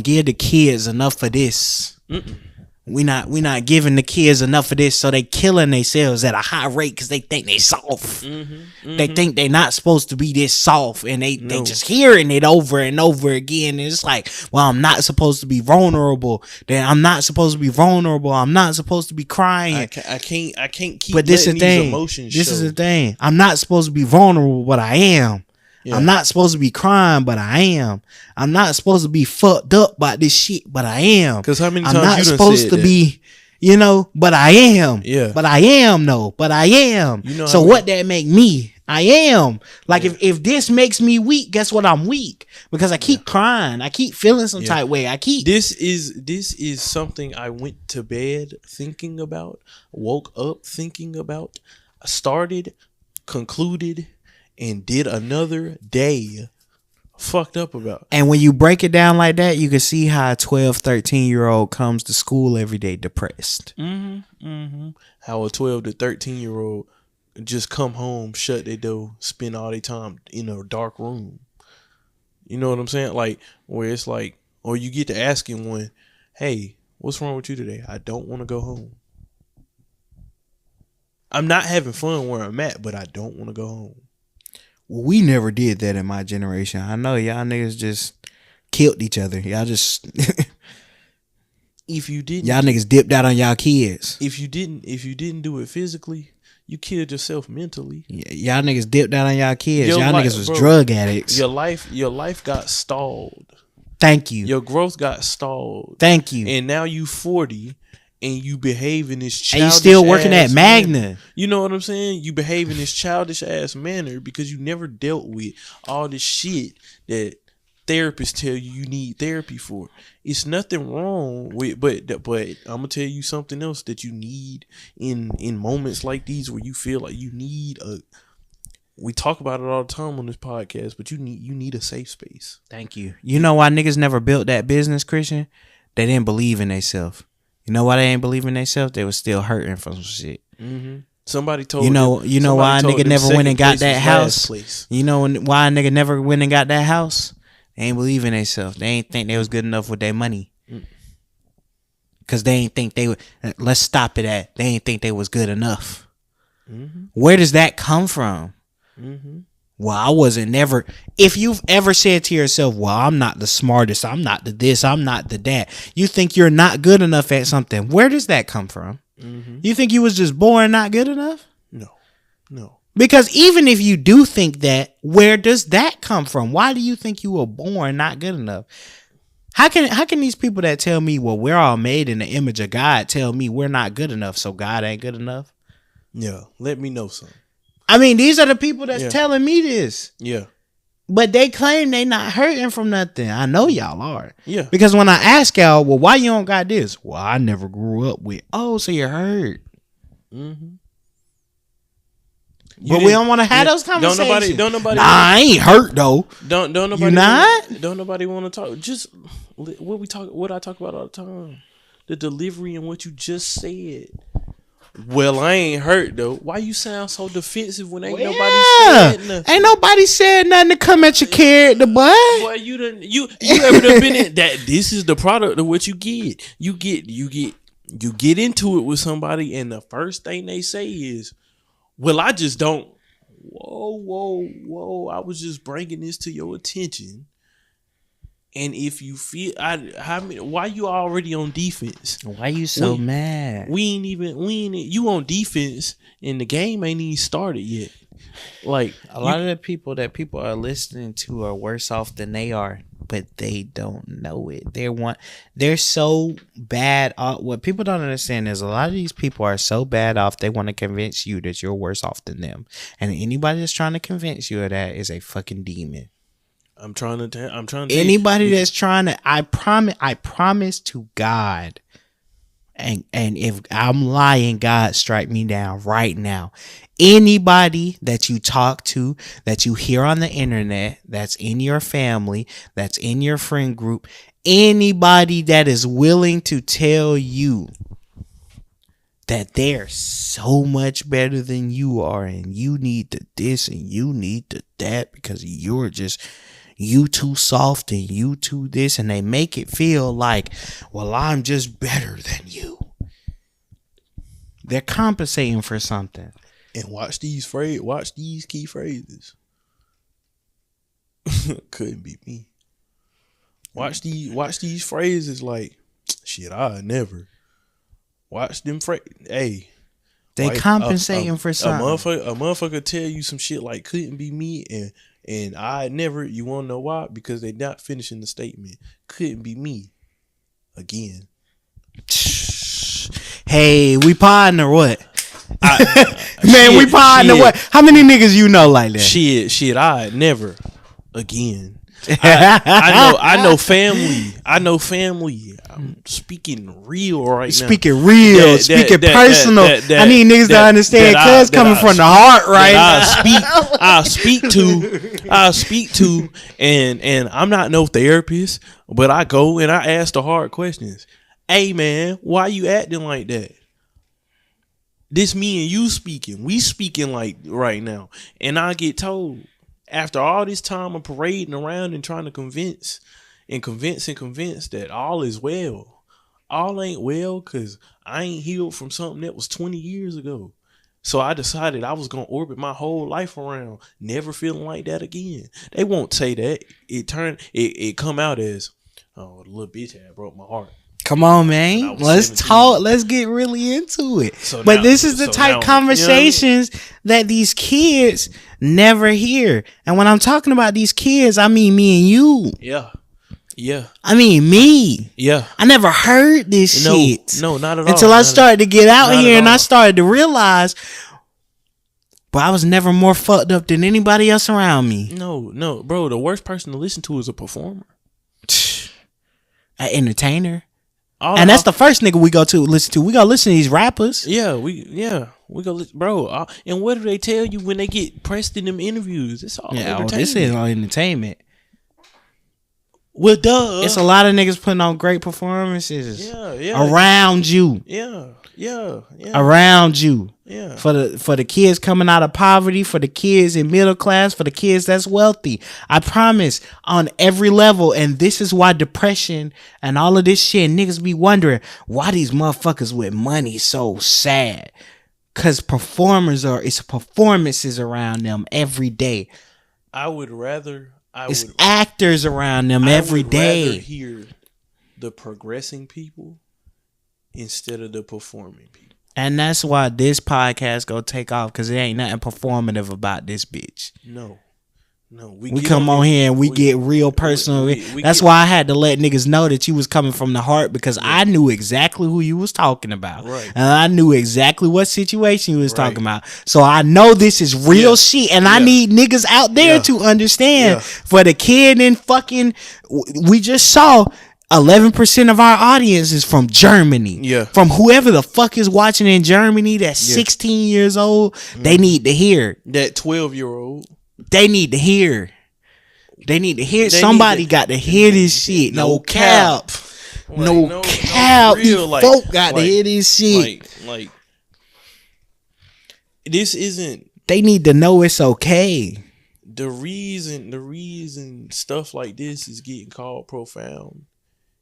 give the kids enough of this. Mm-mm. We not giving the kids enough of this, so they killing themselves at a high rate because they think they soft. They think they not supposed to be this soft, and they just hearing it over and over again. And it's like, well, I'm not supposed to be vulnerable. Then I'm not supposed to be vulnerable. I'm not supposed to be crying. I can't keep. But this is the thing. This is the thing. I'm not supposed to be vulnerable, but I am. Yeah. I'm not supposed to be crying, but I am. I'm not supposed to be fucked up by this shit, but I am. Because how many times I'm not you done supposed to that? be, you know, but I am. Yeah. But I am, no. But I am. You know, so what that make me? I am. Like if this makes me weak, guess what? I'm weak. Because I keep crying. I keep feeling some type way. This is something I went to bed thinking about, woke up thinking about, started, concluded, and did another day fucked up about. And when you break it down like that, you can see how a 12, 13-year-old comes to school every day depressed. How a 12 to 13-year-old just come home, shut their door, spend all their time in a dark room. You know what I'm saying? Like, where it's like, or you get to asking one, hey, what's wrong with you today? I don't want to go home. I'm not having fun where I'm at, but I don't want to go home. Well, we never did that in my generation. I know y'all niggas just killed each other. Y'all just if you didn't, y'all niggas dipped out on y'all kids. If you didn't do it physically, you killed yourself mentally. Yeah, y'all niggas dipped out on y'all kids. Y'all niggas was drug addicts. Your life got stalled. Thank you. Your growth got stalled. Thank you. And now you 40 and you behave in this childish, and you still working at Magna. Manner. You know what I'm saying? You behave in this childish ass manner because you never dealt with all this shit that therapists tell you need therapy for. It's nothing wrong with, but I'm gonna tell you something else that you need in moments like these where you feel like you need a. We talk about it all the time on this podcast, but you need a safe space. Thank you. You know why niggas never built that business, Christian? They didn't believe in themselves. You know why they ain't believe in themselves? They was still hurting from some shit. Mm-hmm. Somebody told you know why a nigga never went and got that house. You know why a nigga never went and got that house? They ain't believe in themselves. They ain't think they was good enough with their money. Cause they ain't think they would. Let's stop it at. They ain't think they was good enough. Mm-hmm. Where does that come from? Mm-hmm. Well, I wasn't never. If you've ever said to yourself, well, I'm not the smartest, I'm not the this, I'm not the that, you think you're not good enough at something. Where does that come from? Mm-hmm. You think you was just born not good enough? No. Because even if you do think that, where does that come from? Why do you think you were born not good enough? How can these people that tell me, well, we're all made in the image of God, tell me we're not good enough, so God ain't good enough? Yeah, let me know something. I mean, these are the people that's telling me this. Yeah. But they claim they not hurting from nothing. I know y'all are. Yeah. Because when I ask y'all, well, why you don't got this? Well, I never grew up with. Oh, so you're hurt. Mm-hmm. But we don't want to have those conversations. Don't nobody. Nah, I ain't hurt though. Don't nobody. You not? Don't nobody want to talk. Just what I talk about all the time. The delivery and what you just said. Well, I ain't hurt though. Why you sound so defensive when ain't nobody said nothing? Ain't nobody said nothing to come at your character, boy. Boy, you ever done been in that? This is the product of what you get. You get into it with somebody, and the first thing they say is, "Well, I just don't." Whoa! I was just bringing this to your attention. And if you feel, why you already on defense? Why you so mad? You on defense, and the game ain't even started yet. Like a lot of the people that people are listening to are worse off than they are, but they don't know it. They're so bad off. What people don't understand is a lot of these people are so bad off. They want to convince you that you're worse off than them, and anybody that's trying to convince you of that is a fucking demon. I'm trying to. Anybody that's trying to, I promise to God, and if I'm lying, God strike me down right now. Anybody that you talk to, that you hear on the internet, that's in your family, that's in your friend group, anybody that is willing to tell you that they're so much better than you are, and you need the this and you need the that because you too soft and you too this, and they make it feel like, well, I'm just better than you. They're compensating for something. And watch these key phrases. Couldn't be me. Watch these phrases like, shit, I never. Watch them hey. They compensating for something. A motherfucker tell you some shit like couldn't be me and I never. You want to know why? Because they not finishing the statement. Couldn't be me. Again. Hey, we podding or what? We podding or what? How many niggas you know like that? Shit. I never. Again. I know family. I'm speaking real right now. Speaking real, speaking personal. I need niggas to understand cuz coming from the heart right now. I'll speak to and I'm not no therapist, but I go and I ask the hard questions. Hey man, why you acting like that? This me and you speaking. We speaking like right now. And I get told after all this time of parading around and trying to convince that all is well. All ain't well because I ain't healed from something that was 20 years ago. So I decided I was going to orbit my whole life around never feeling like that again. They won't say that. It come out as, oh, the little bitch had broke my heart. Come on, man. Let's 17. Talk. Let's get really into it. This is the type of conversations that these kids never hear. And when I'm talking about these kids, I mean me and you. Yeah. I mean me. Yeah. I never heard this shit. No, not at all. Until I started to get out here and I started to realize, but I was never more fucked up than anybody else around me. No, bro. The worst person to listen to is a performer. An entertainer. And that's the first nigga we go to listen to. We go listen to these rappers. We go, bro. And what do they tell you when they get pressed in them interviews? It's all entertainment. This is all entertainment. Well, duh. It's a lot of niggas putting on great performances. Yeah. Around you. Yeah. Around you. Yeah. For the kids coming out of poverty, for the kids in middle class, for the kids that's wealthy. I promise, on every level. And this is why depression and all of this shit, niggas be wondering why these motherfuckers with money so sad. Cause it's performances around them every day. It's actors around them every day. I would rather hear the progressing people instead of the performing people. And that's why this podcast go take off, because it ain't nothing performative about this bitch. No. We come on here and we get real personal. That's why I had to let niggas know that you was coming from the heart, because I knew exactly who you was talking about. Right. And I knew exactly what situation you was talking about. So I know this is real shit, and I need niggas out there to understand. For the kid in fucking, we just saw 11% of our audience is from Germany. Yeah. From whoever the fuck is watching in Germany that's 16 years old, they need to hear. That 12-year-old. They need to hear. They need to hear. Somebody got to hear this shit. No cap. Like, no cap. Real, like, folk got to hear this shit. Like, this isn't. They need to know it's okay. The reason stuff like this is getting called profound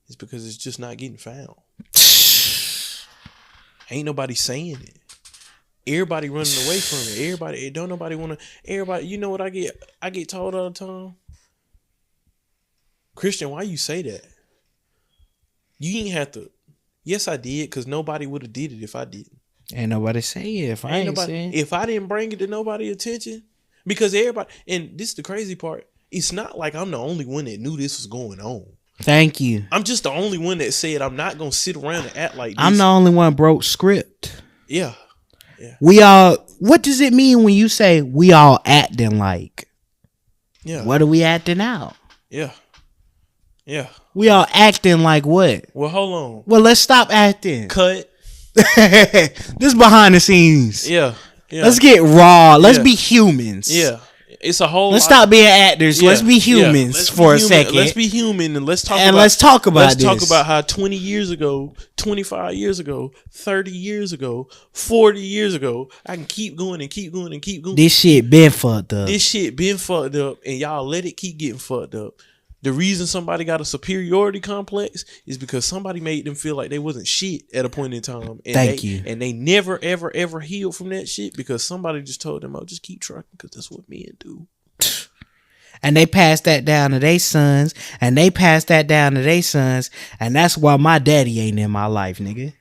is because it's just not getting found. Ain't nobody saying it. Everybody running away from it. Don't nobody want to. Everybody, you know what I get told all the time? Christian, why you say that? You ain't have to. Yes, I did, because nobody would have did it if I didn't. Ain't nobody say it if I ain't saying. If I didn't bring it to nobody's attention, because everybody, and this is the crazy part, it's not like I'm the only one that knew this was going on. Thank you. I'm just the only one that said I'm not gonna sit around and act like this. I'm the only one broke script. Yeah. We all. What does it mean when you say we all acting like? Yeah. What are we acting out? Yeah. We all acting like what? Well, hold on. Well, let's stop acting. Cut. This behind the scenes. Yeah. Let's get raw. Let's be humans. Yeah. It's a whole. Let's stop being actors. Let's be humans for a second. Let's be human and let's talk. Let's talk about this. Let's talk about how 20 years ago, 25 years ago, 30 years ago, 40 years ago, I can keep going and keep going and keep going. This shit been fucked up. And y'all let it keep getting fucked up. The reason somebody got a superiority complex is because somebody made them feel like they wasn't shit at a point in time. And Thank you. And they never, ever, ever healed from that shit because somebody just told them, oh, just keep trucking because that's what men do. And they passed that down to their sons. And they passed that down to their sons. And that's why my daddy ain't in my life, nigga.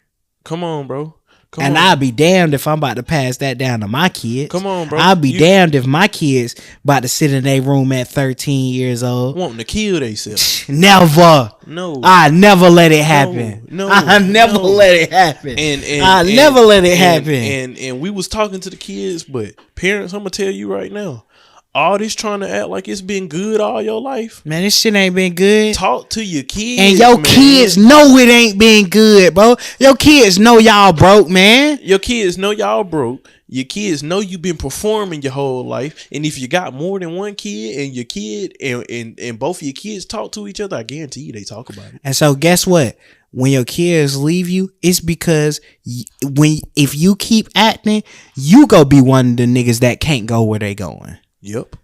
Come on, bro. I'll be damned if I'm about to pass that down to my kids. Come on, bro. I'll be damned if my kids about to sit in their room at 13 years old. Wanting to kill themselves. Never. No. I never let it happen. I never let it happen. I never let it happen. And we was talking to the kids, but parents, I'm going to tell you right now, all this trying to act like it's been good all your life. Man, this shit ain't been good. Talk to your kids. And your kids know it ain't been good, bro. Your kids know y'all broke, man. Your kids know y'all broke. Your kids know you've been performing your whole life. And if you got more than one kid and your kid and both of your kids talk to each other, I guarantee you they talk about it. And so guess what? When your kids leave you, it's because if you keep acting, you go be one of the niggas that can't go where they going. Yep.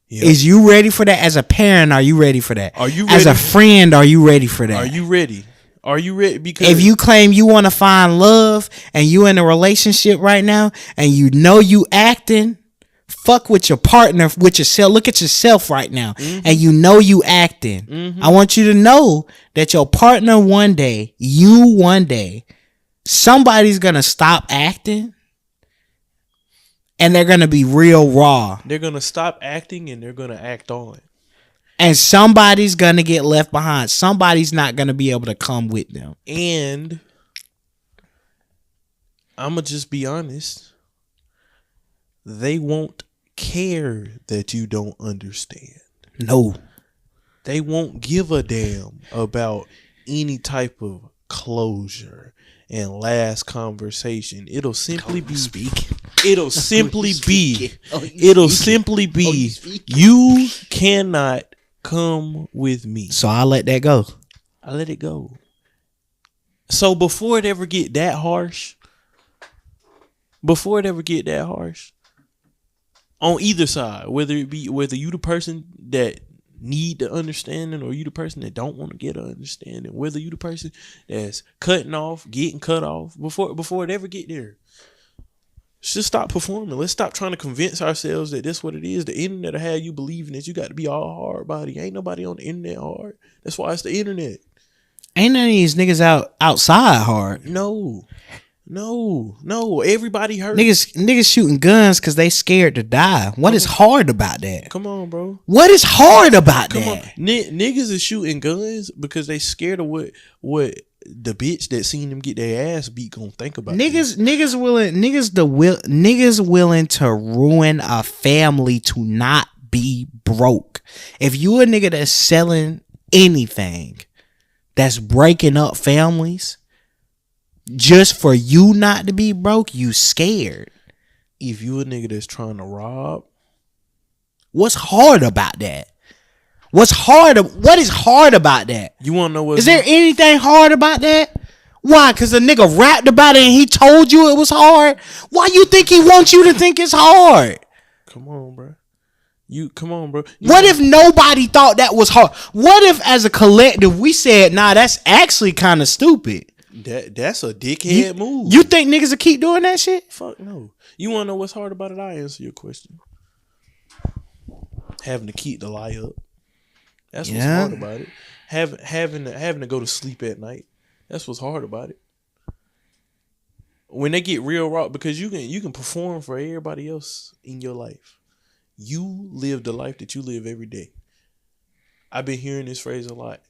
Is you ready for that? As a parent, are you ready for that? Are you ready? As a friend, are you ready for that? Are you ready? Are you ready? Because if you claim you want to find love and you in a relationship right now and you know you acting, fuck with your partner, with yourself. Look at yourself right now and you know you acting. Mm-hmm. I want you to know that your partner one day, somebody's going to stop acting. And they're going to be real raw. They're going to stop acting and they're going to act on. And somebody's going to get left behind. Somebody's not going to be able to come with them. And I'm going to just be honest. They won't care that you don't understand. No. They won't give a damn about any type of closure and last conversation. It'll simply be you cannot come with me. So I let that go. I let it go. So before it ever get that harsh, on either side, whether you the person that need the understanding or you the person that don't want to get an understanding, whether you the person that's cutting off, getting cut off, before it ever get there, just stop performing. Let's stop trying to convince ourselves that this what it is. The internet will have you believing that you got to be all hard body. Ain't nobody on the internet hard. That's why it's the internet. Ain't none of these niggas outside hard. No. Everybody hurt. Niggas shooting guns because they scared to die. What is hard about that? Come on, bro. What is hard about that? On. Niggas is shooting guns because they scared of what the bitch that seen them get their ass beat gonna think about. Niggas willing to ruin a family to not be broke. If you a nigga that's selling anything, that's breaking up families just for you not to be broke, you scared. If you a nigga that's trying to rob, what's hard about that? What is hard about that? You want to know what? Is there anything hard about that? Why? Because a nigga rapped about it and he told you it was hard? Why you think he wants you to think it's hard? Come on, bro. What if nobody thought that was hard? What if as a collective we said, nah, that's actually kind of stupid? That's a dickhead move. You think niggas will keep doing that shit? Fuck no. You want to know what's hard about it? I answer your question. Having to keep the lie up. That's what's hard about it. Having to go to sleep at night. That's what's hard about it. When they get real raw, because you can perform for everybody else in your life. You live the life that you live every day. I've been hearing this phrase a lot.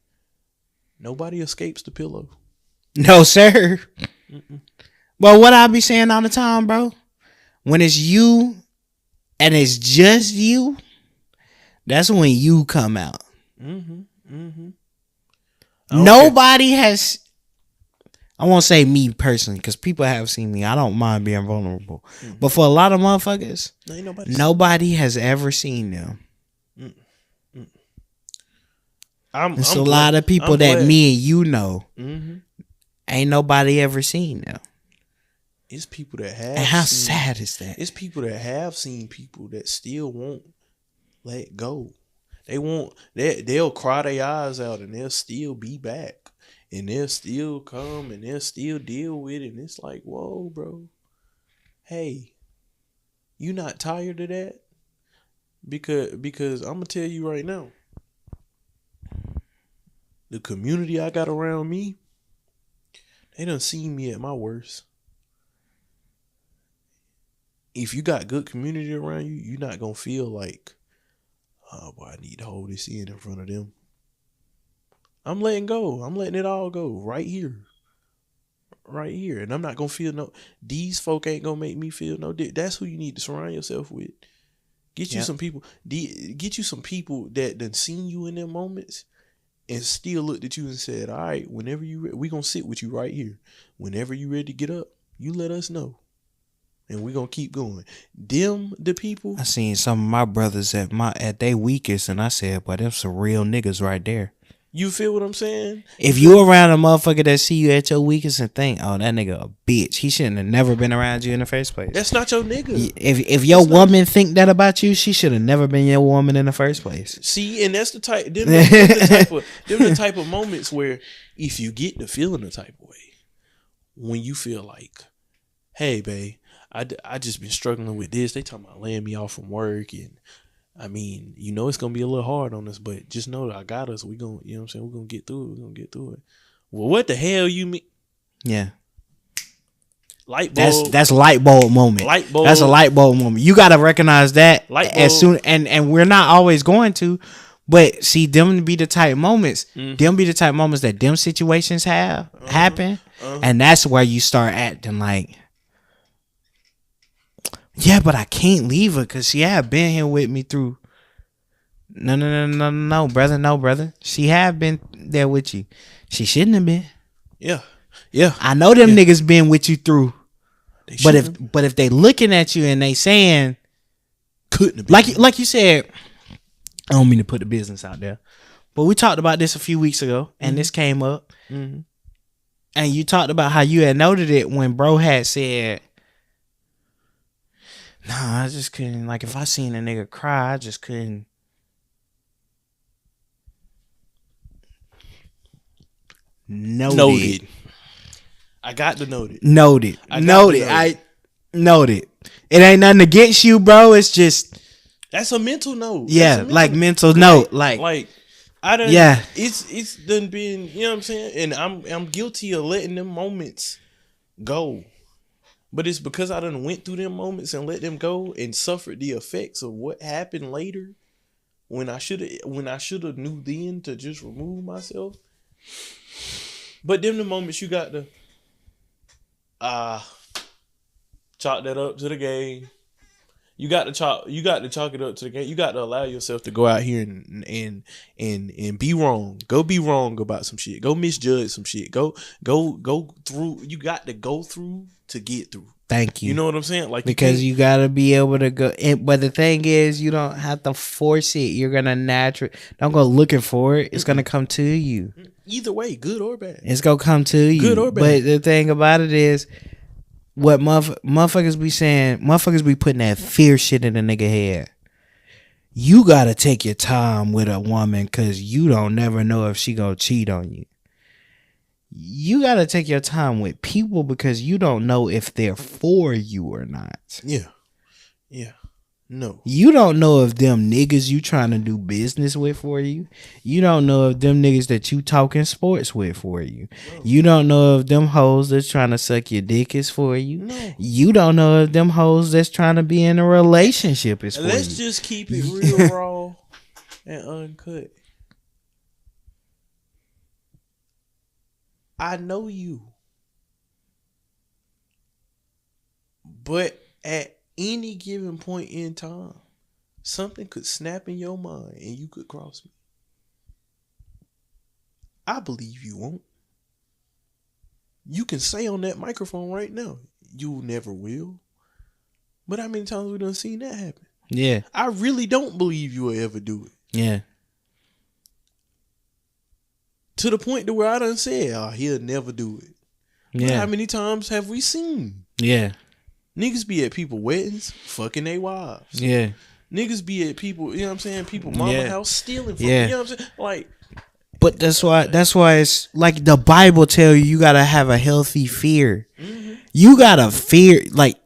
Nobody escapes the pillow. No, sir. But what I be saying all the time, bro, when it's you and it's just you, that's when you come out. Nobody has. I won't say me personally, because people have seen me. I don't mind being vulnerable. But for a lot of motherfuckers, nobody has ever seen them. It's a lot of people that me and you know. Ain't nobody ever seen them. It's people that have. And how sad is that? It's people that have seen people that still won't let go. They'll cry their eyes out and they'll still be back. And they'll still come and they'll still deal with it. And it's like, whoa, bro. Hey, you not tired of that? Because I'm going to tell you right now. The community I got around me, they done seen me at my worst. If you got good community around you, you're not going to feel like, oh, boy, I need to hold this in front of them. I'm letting go. I'm letting it all go right here. Right here. And I'm not going to feel these folk ain't going to make me feel no dick. That's who you need to surround yourself with. Get you some people. Get you some people that done seen you in them moments and still looked at you and said, all right, whenever we going to sit with you right here. Whenever you ready to get up, you let us know. And we going to keep going. Them, the people. I seen some of my brothers at their weakest, and I said, boy, them some real niggas right there. You feel what I'm saying? If you around a motherfucker that see you at your weakest and think, oh, that nigga a bitch, he shouldn't have never been around you in the first place. That's not your nigga. If your woman think that about you, she should have never been your woman in the first place. See, and that's the type. Them the type of moments where if you get the feeling the type of way, when you feel like, hey, babe, I just been struggling with this. They talking about laying me off from work, and I mean, you know, it's going to be a little hard on us, but just know that I got us. We going to, you know what I'm saying? We're going to get through it. We're going to get through it. Well, what the hell you mean? Yeah. Light bulb. That's light bulb moment. Light bulb. That's a light bulb moment. You got to recognize that as soon, and we're not always going to, but see, them be the type moments, them be the type moments that them situations happen. And that's where you start acting like, yeah, but I can't leave her because she have been here with me through. No, brother. No, brother. She have been there with you. She shouldn't have been. Yeah. I know them niggas been with you through. But if they looking at you and they saying, couldn't have been. Like you said, I don't mean to put the business out there, but we talked about this a few weeks ago, and this came up, and you talked about how you had noted it when bro had said, nah, I just couldn't. Like, if I seen a nigga cry, I just couldn't. Noted. I got to note it. Noted. I noted. It ain't nothing against you, bro. It's just. That's a mental note. Yeah, mental note. Like I done. Yeah. It's done been. You know what I'm saying? And I'm guilty of letting them moments go. But it's because I done went through them moments and let them go and suffered the effects of what happened later when I should have knew then to just remove myself. But them the moments you got to chalk that up to the game. You got to chalk it up to the game. You got to allow yourself to go out here and be wrong. Go be wrong about some shit. Go misjudge some shit. Go through. You got to go through to get through. Thank you. You know what I'm saying? Like, because you gotta be able to go. But the thing is, you don't have to force it. You're gonna naturally. Don't go looking for it. It's gonna come to you. Either way, good or bad. It's gonna come to you. Good or bad. But the thing about it is, what motherfuckers be saying, motherfuckers be putting that fear shit in a nigga head. You gotta take your time with a woman because you don't never know if she gonna cheat on you. You gotta take your time with people because you don't know if they're for you or not. Yeah. No. You don't know if them niggas you trying to do business with for you. You don't know if them niggas that you talking sports with for you. No. You don't know if them hoes that's trying to suck your dick is for you. No. You don't know if them hoes that's trying to be in a relationship is for you. Let's just keep it real raw and uncut. I know you. But at any given point in time, something could snap in your mind and you could cross me. I believe you won't. You can say on that microphone right now, you never will. But how many times we done seen that happen? Yeah. I really don't believe you will ever do it. Yeah. To the point to where I done said, he'll never do it. Yeah. But how many times have we seen? Yeah. Niggas be at people weddings, fucking their wives. Yeah. Niggas be at people, you know what I'm saying? People mama house stealing from you know what I'm saying? Like, but that's why it's like the Bible tell you gotta have a healthy fear. Mm-hmm. You gotta fear, like,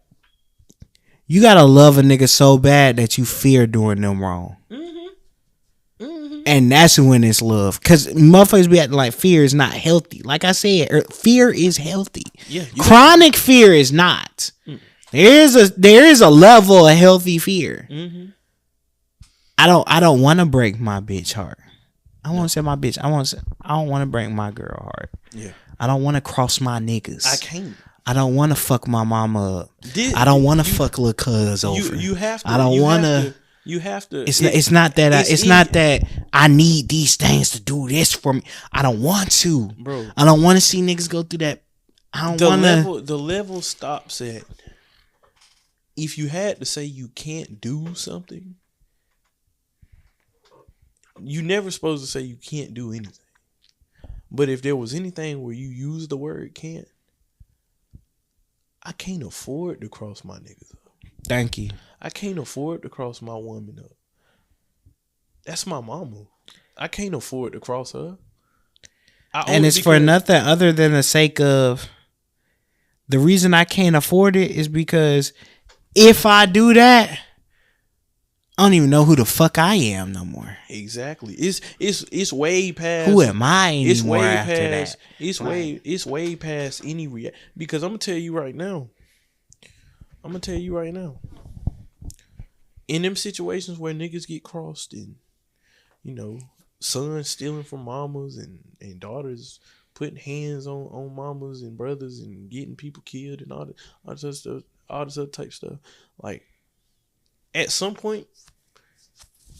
you gotta love a nigga so bad that you fear doing them wrong. Mm-hmm. Mm-hmm. And that's when it's love. Cause motherfuckers be acting like fear is not healthy. Like I said, fear is healthy. Yeah. Chronic fear is not. Mm. There is a level of healthy fear. Mm-hmm. I don't want to break my bitch heart. I want to say my bitch. I don't want to break my girl heart. Yeah. I don't want to cross my niggas. I can't. I don't want to fuck my mama up. I don't want to fuck little cuz over. You have to. I don't want to. You have to. It's not that I need these things to do this for me. I don't want to, bro. I don't want to see niggas go through that. I don't want to. The level stops at. If you had to say you can't do something, you never supposed to say you can't do anything. But if there was anything where you use the word can't, I can't afford to cross my niggas up. Thank you. I can't afford to cross my woman up. That's my mama. I can't afford to cross her. And it's for nothing other than the sake of the reason I can't afford it is because if I do that, I don't even know who the fuck I am no more. Exactly. It's way past. Who am I anymore after that? It's way past any because I'm gonna tell you right now. In them situations where niggas get crossed and, you know, sons stealing from mamas and daughters putting hands on mamas and brothers and getting people killed and all this other type stuff. Like, at some point,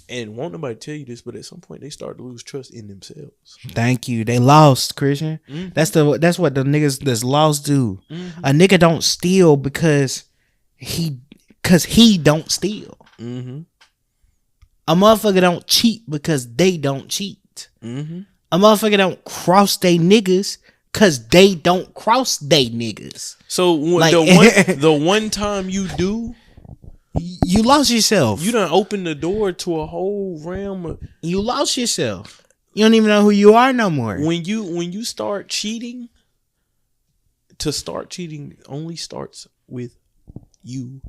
and won't nobody tell you this, but at some point they start to lose trust in themselves. Thank you. They lost, Christian. Mm-hmm. That's what the niggas that's lost do. Mm-hmm. A nigga don't steal because he don't steal. Mm-hmm. A motherfucker don't cheat because they don't cheat. Mm-hmm. A motherfucker don't cross they niggas because they don't cross they niggas. So like, the one time you do, you lost yourself. You done opened the door to a whole realm of. You lost yourself. You don't even know who you are no more. When you start cheating, to start cheating only starts with you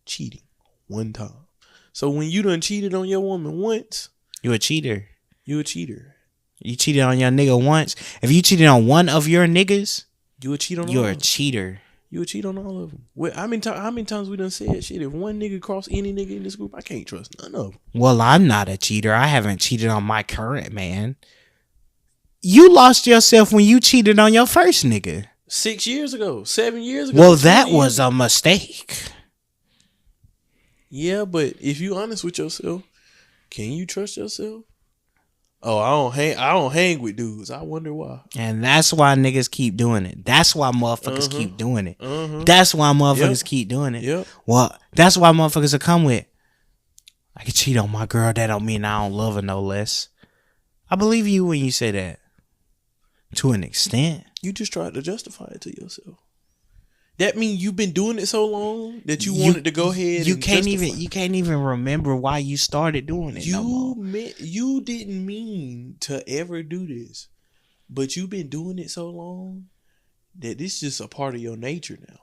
cheating one time. So when you done cheated on your woman once, you a cheater. You a cheater. You cheated on your nigga once. If you cheated on one of your niggas, you a cheat on. You're a cheater. You would cheat on all of them. How many times we done said shit? If one nigga cross any nigga in this group, I can't trust none of them. Well, I'm not a cheater. I haven't cheated on my current man. You lost yourself when you cheated on your first nigga. 6 years ago, 7 years ago. Well, that was a mistake. Yeah, but if you honest with yourself, can you trust yourself? Oh, I don't hang with dudes. I wonder why. And that's why niggas keep doing it. That's why motherfuckers keep doing it. That's why motherfuckers keep doing it. Yep. Well, that's why motherfuckers will come with, I can cheat on my girl. That don't mean I don't love her no less. I believe you when you say that. To an extent. You just tried to justify it to yourself. That means you've been doing it so long that you wanted to go ahead. You can't even remember why you started doing it. You didn't mean to ever do this, but you've been doing it so long that this is just a part of your nature now.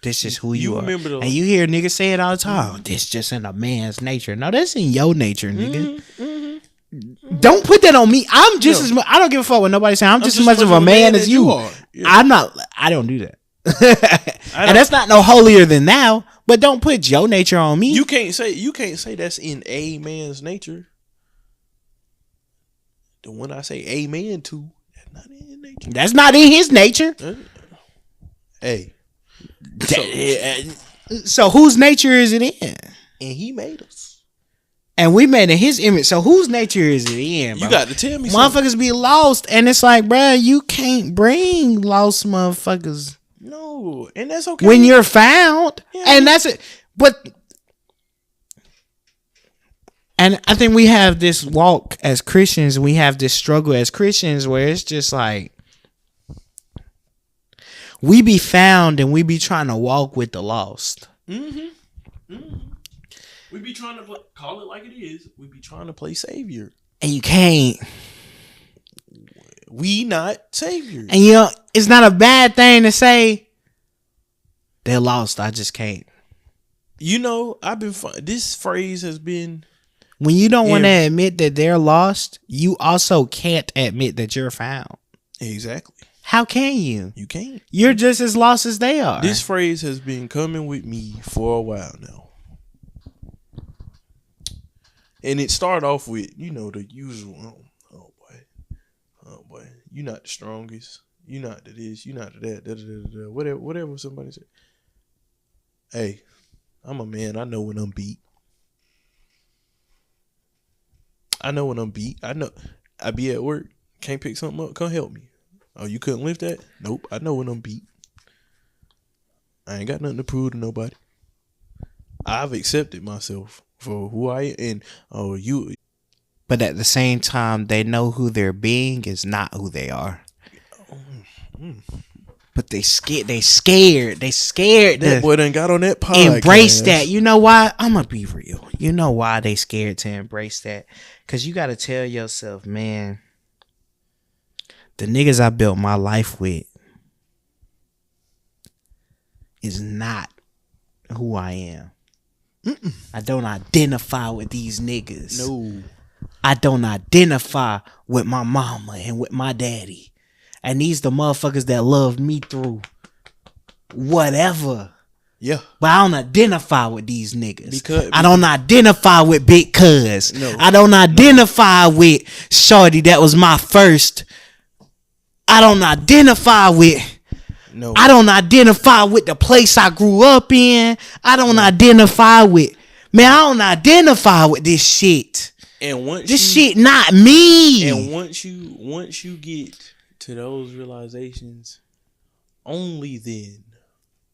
This is who you are. And you hear niggas say it all the time. Mm-hmm. This just in a man's nature. No, that's in your nature, nigga. Mm-hmm. Don't put that on me. I'm just as much. I don't give a fuck what nobody's saying. I'm just as much of a man as you are. Yeah. I don't do that. And that's not no holier than thou, but don't put your nature on me. You can't say that's in a man's nature. The one I say amen to, that's not in his nature. That's not in his nature. Hey. So whose nature is it in? And he made us. And we made in his image. So whose nature is it in, bro? You got to tell me motherfuckers be lost. And it's like, bro, you can't bring lost motherfuckers. No, and that's okay. When you're found, and that's it. But, and I think we have this walk as Christians, we have this struggle as Christians where it's just like, we be found and we be trying to walk with the lost. Mm-hmm. Mm-hmm. We be trying to call it like it is. We be trying to play savior. And you can't. We not saviors. And you know, it's not a bad thing to say they're lost. I just can't. You know, this phrase has been. When you don't want to admit that they're lost, you also can't admit that you're found. Exactly. How can you? You can't. You're just as lost as they are. This phrase has been coming with me for a while now. And it started off with, the usual. Oh boy. You're not the strongest. You're not the this. You're not the that. Whatever somebody said. Hey, I'm a man. I know when I'm beat. I know when I'm beat. I know. I be at work. Can't pick something up. Come help me. Oh, you couldn't lift that? Nope. I know when I'm beat. I ain't got nothing to prove to nobody. I've accepted myself for who I am. And you. But at the same time, they know who they're being is not who they are. But they scared. They scared. That boy done got on that podcast. Embrace that. You know why? I'm gonna be real. You know why they scared to embrace that? Because you got to tell yourself, man, the niggas I built my life with is not who I am. Mm-mm. I don't identify with these niggas. No. I don't identify with my mama and with my daddy. And these the motherfuckers that loved me through whatever. Yeah. But I don't identify with these niggas. Because I don't identify with Big Cuz. No. I don't identify with Shorty that was my first. I don't identify with. No. I don't identify with the place I grew up in. I don't identify with. Man, I don't identify with this shit. And once this shit not me. And once you get to those realizations, only then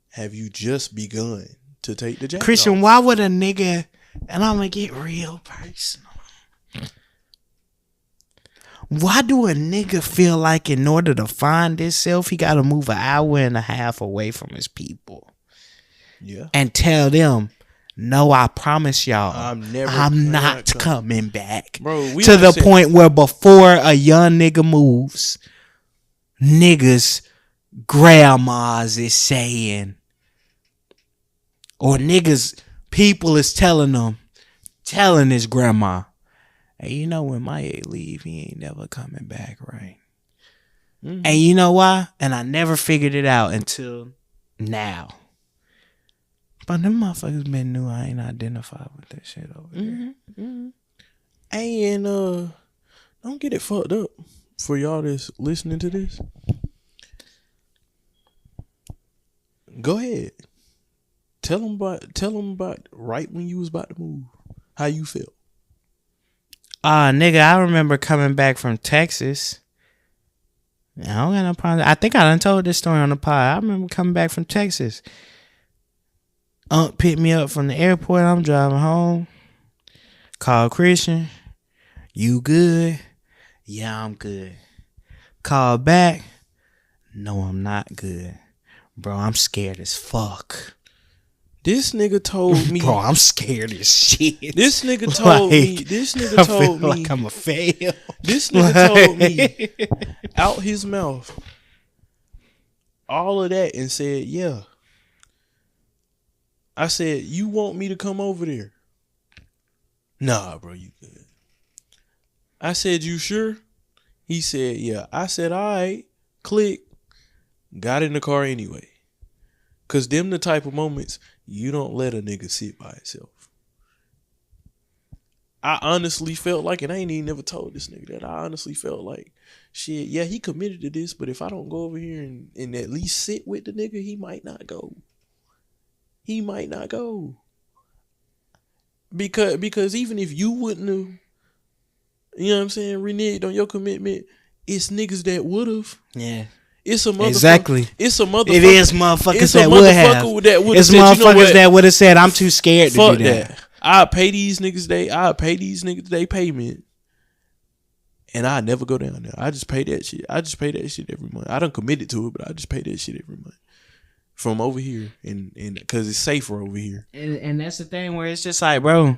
have you just begun to take the jacket Christian, off. Why would a nigga, and I'm gonna get real personal, why do a nigga feel like in order to find himself, he gotta move an hour and a half away from his people? Yeah. And tell them, no, I promise y'all, I'm not coming back. Bro, to the point where before a young nigga moves, niggas, grandmas is saying, or niggas, people is telling his grandma, hey, you know when my leave, he ain't never coming back, right? Mm-hmm. And you know why? And I never figured it out until now. But them motherfuckers been knew I ain't identified with that shit over there. Mm-hmm. And don't get it fucked up for y'all that's listening to this. Go ahead. Tell them about right when you was about to move. How you felt? Nigga, I remember coming back from Texas. I don't got no problem. I think I done told this story on the pod. I remember coming back from Texas. Picked me up from the airport. I'm driving home. Call Christian. You good? Yeah, I'm good. Call back. No, I'm not good. Bro, I'm scared as fuck. This nigga told me. Bro, I'm scared as shit. This nigga told me. I feel like I'm a fail. This nigga told me out his mouth all of that and said, yeah. I said, you want me to come over there? Nah, bro, you good. I said, you sure? He said, yeah. I said, all right. Click. Got in the car anyway. Because them the type of moments you don't let a nigga sit by himself. I honestly felt like, and I ain't even never told this nigga that, I honestly felt like, shit, yeah, he committed to this, but if I don't go over here and at least sit with the nigga, he might not go. He might not go. Because even if you wouldn't have, you know what I'm saying, reneged on your commitment, it's niggas that would have. Yeah. It's a motherfucker. Exactly. It's a motherfucker. It is motherfuckers that would have. It's motherfuckers that would have said, I'm too scared to do that. I'll pay these niggas they payment. And I never go down there. I just pay that shit. I just pay that shit every month. I done committed to it, but I just pay that shit every month. From over here. And because it's safer over here. And that's the thing where it's just like, bro.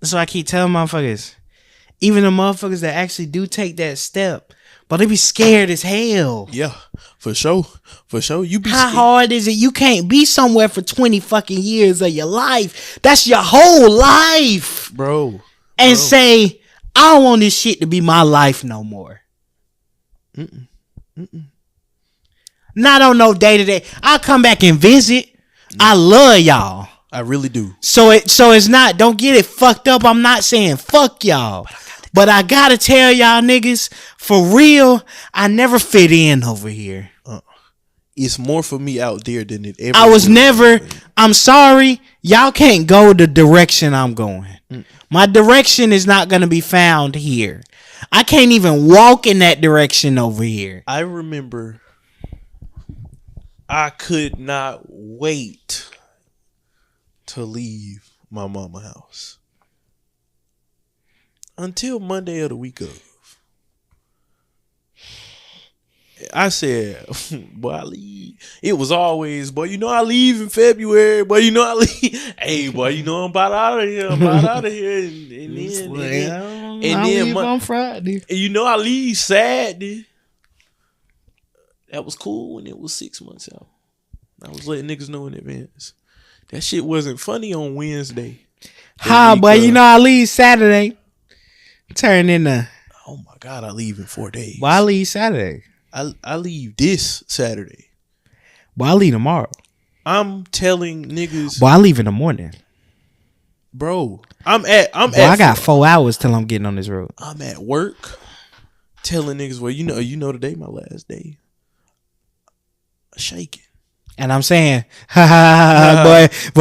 That's why I keep telling motherfuckers. Even the motherfuckers that actually do take that step, but they be scared as hell. Yeah, for sure. For sure. You be How scared. hard is it? You can't be somewhere for 20 fucking years of your life. That's your whole life. Bro. And say, I don't want this shit to be my life no more. Not on no day to day. I'll come back and visit. I love y'all. I really do. So it's not, don't get it fucked up. I'm not saying fuck y'all. But I gotta tell y'all niggas, for real, I never fit in over here. It's more for me out there than it ever. I was never, I'm sorry, y'all can't go the direction I'm going. My direction is not gonna be found here. I can't even walk in that direction over here. I remember I could not wait to leave my mama house. Until Monday of the week of. I said, boy, I leave. It was always, boy, you know I leave in February. Boy, you know I leave. Hey, boy, you know I'm about out of here. I'm about out of here. And then on Friday. And you know I leave Saturday. That was cool when it was 6 months out. I was letting niggas know in advance. That shit wasn't funny on Wednesday. How, boy, you know I leave Saturday. Turn into. Oh my God, I leave in 4 days. Well, I leave Saturday. I leave this Saturday. Well, I leave tomorrow. I'm telling niggas. Well, I leave in the morning. Bro, I got 4 hours till I'm getting on this road. I'm at work telling niggas, well, you know today my last day. Shaking. And I'm saying, boy,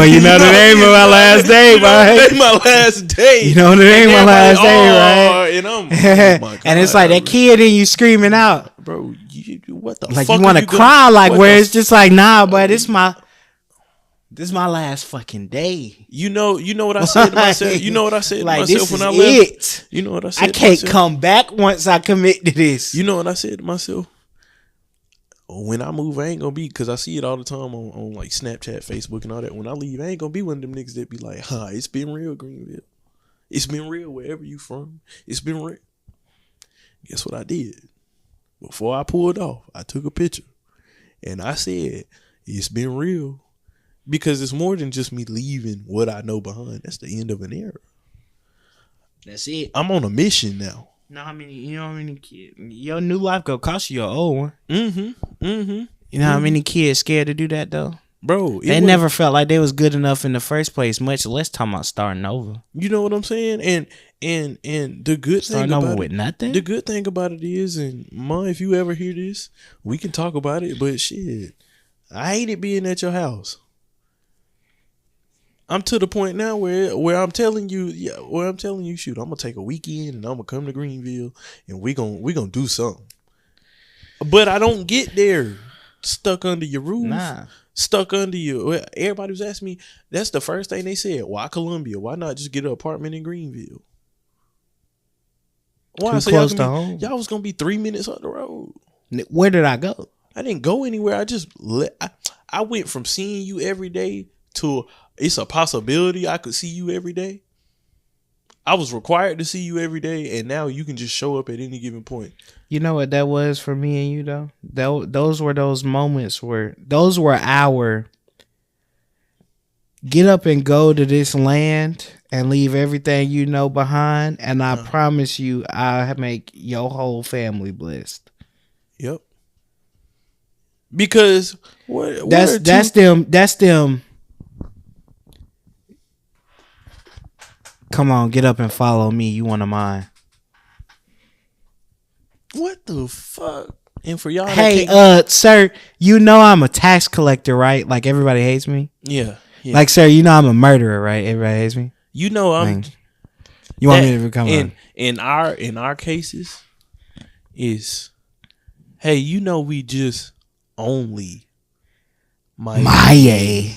you know the name of my last day, boy. My last day. You know the name of my last day, right? And I'm, oh my God, and it's like that kid in you screaming out, bro. What the like fuck? you want to cry, like where it's just like, nah, boy, this my last fucking day. You know what I said to myself. You know what I said to like, myself when I left. You know what I said. I can't come back once I commit to this. You know what I said to myself. When I move, I ain't gonna be, because I see it all the time on like Snapchat, Facebook, and all that. When I leave, I ain't gonna be one of them niggas that be like, it's been real, Greenville. It's been real wherever you from. It's been real. Guess what I did? Before I pulled off, I took a picture. And I said, it's been real. Because it's more than just me leaving what I know behind. That's the end of an era. That's it. I'm on a mission now. You know how many kids, your new life gonna cost you your old one. You know how many kids scared to do that though? Bro, they never felt like they was good enough in the first place, much less talking about starting over. You know what I'm saying? And the good starting thing over about with it, nothing. the good thing about it is, and Ma, if you ever hear this, we can talk about it, but shit, I hated being at your house. I'm to the point now where I'm telling you, shoot, I'm gonna take a weekend and I'm gonna come to Greenville and we gonna do something. But I don't get there stuck under your roof, stuck under you. Everybody was asking me. That's the first thing they said. Why Columbia? Why not just get an apartment in Greenville? Why? Too close to home. Y'all was gonna be 3 minutes up the road. Where did I go? I didn't go anywhere. I went from seeing you every day to it's a possibility I could see you every day. I was required to see you every day, and now you can just show up at any given point. You know what that was for me and you, though? Those were those moments where those were our get up and go to this land and leave everything you know behind, and I promise you I'll make your whole family blessed. Yep. Because that's them. Come on, get up and follow me. You one of mine. What the fuck? And for y'all, hey, sir, you know I'm a tax collector, right? Like everybody hates me. Yeah. Like, sir, you know I'm a murderer, right? Everybody hates me. You know I'm. Like, you want me to become in our cases is, hey, you know we just only Maya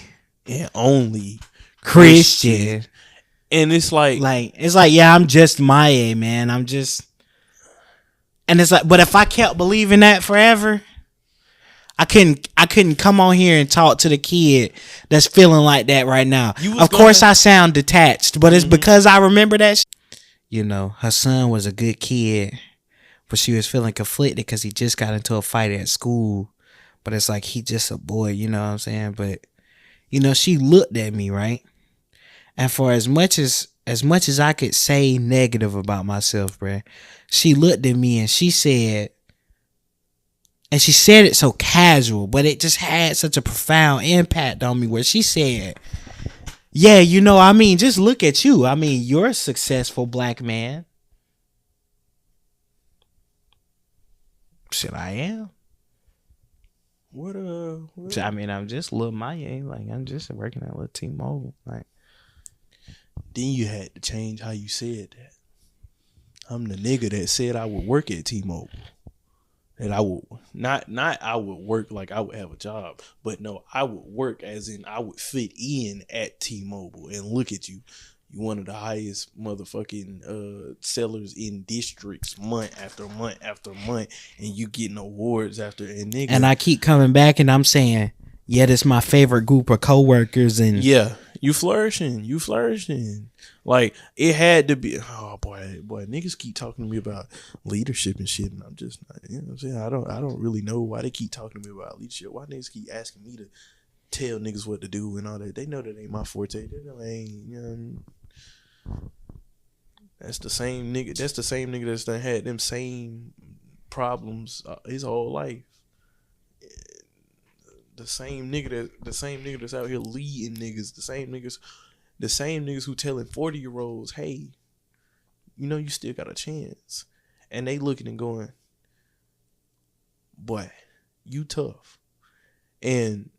and only Christian. And it's like, yeah, I'm just Maya, man. I'm just, and it's like, but if I kept believing that forever, I couldn't come on here and talk to the kid that's feeling like that right now. Of course, I sound detached, but it's because I remember that. You know, her son was a good kid, but she was feeling conflicted because he just got into a fight at school. But it's like, he just a boy, you know what I'm saying? But, you know, she looked at me, right? And for as much as I could say negative about myself, bruh, she looked at me and she said, and she said it so casual, but it just had such a profound impact on me, where she said, yeah, you know, I mean, just look at you. I mean, you're a successful black man. Shit, I am. What? I mean, I'm just little Maya. Like, I'm just working at little T-Mobile. Like, then you had to change how you said that. I'm the nigga that said I would work at T-Mobile. That I would not I would work like I would have a job, but no, I would work as in I would fit in at T-Mobile. And look at you. You one of the highest motherfucking sellers in districts month after month after month, and you getting awards after and nigga. And I keep coming back and I'm saying, yeah, that's my favorite group of coworkers, and yeah, you flourishing. Like, it had to be. Oh boy, niggas keep talking to me about leadership and shit, and I'm just, you know what I'm saying, I don't really know why they keep talking to me about leadership. Why niggas keep asking me to tell niggas what to do and all that? They know that ain't my forte. They know ain't, you know what I mean? That's the same nigga that's done had them same problems his whole life. The same nigga that's out here leading niggas, the same niggas who telling 40-year-olds, hey, you know you still got a chance. And they looking and going, boy, you tough. And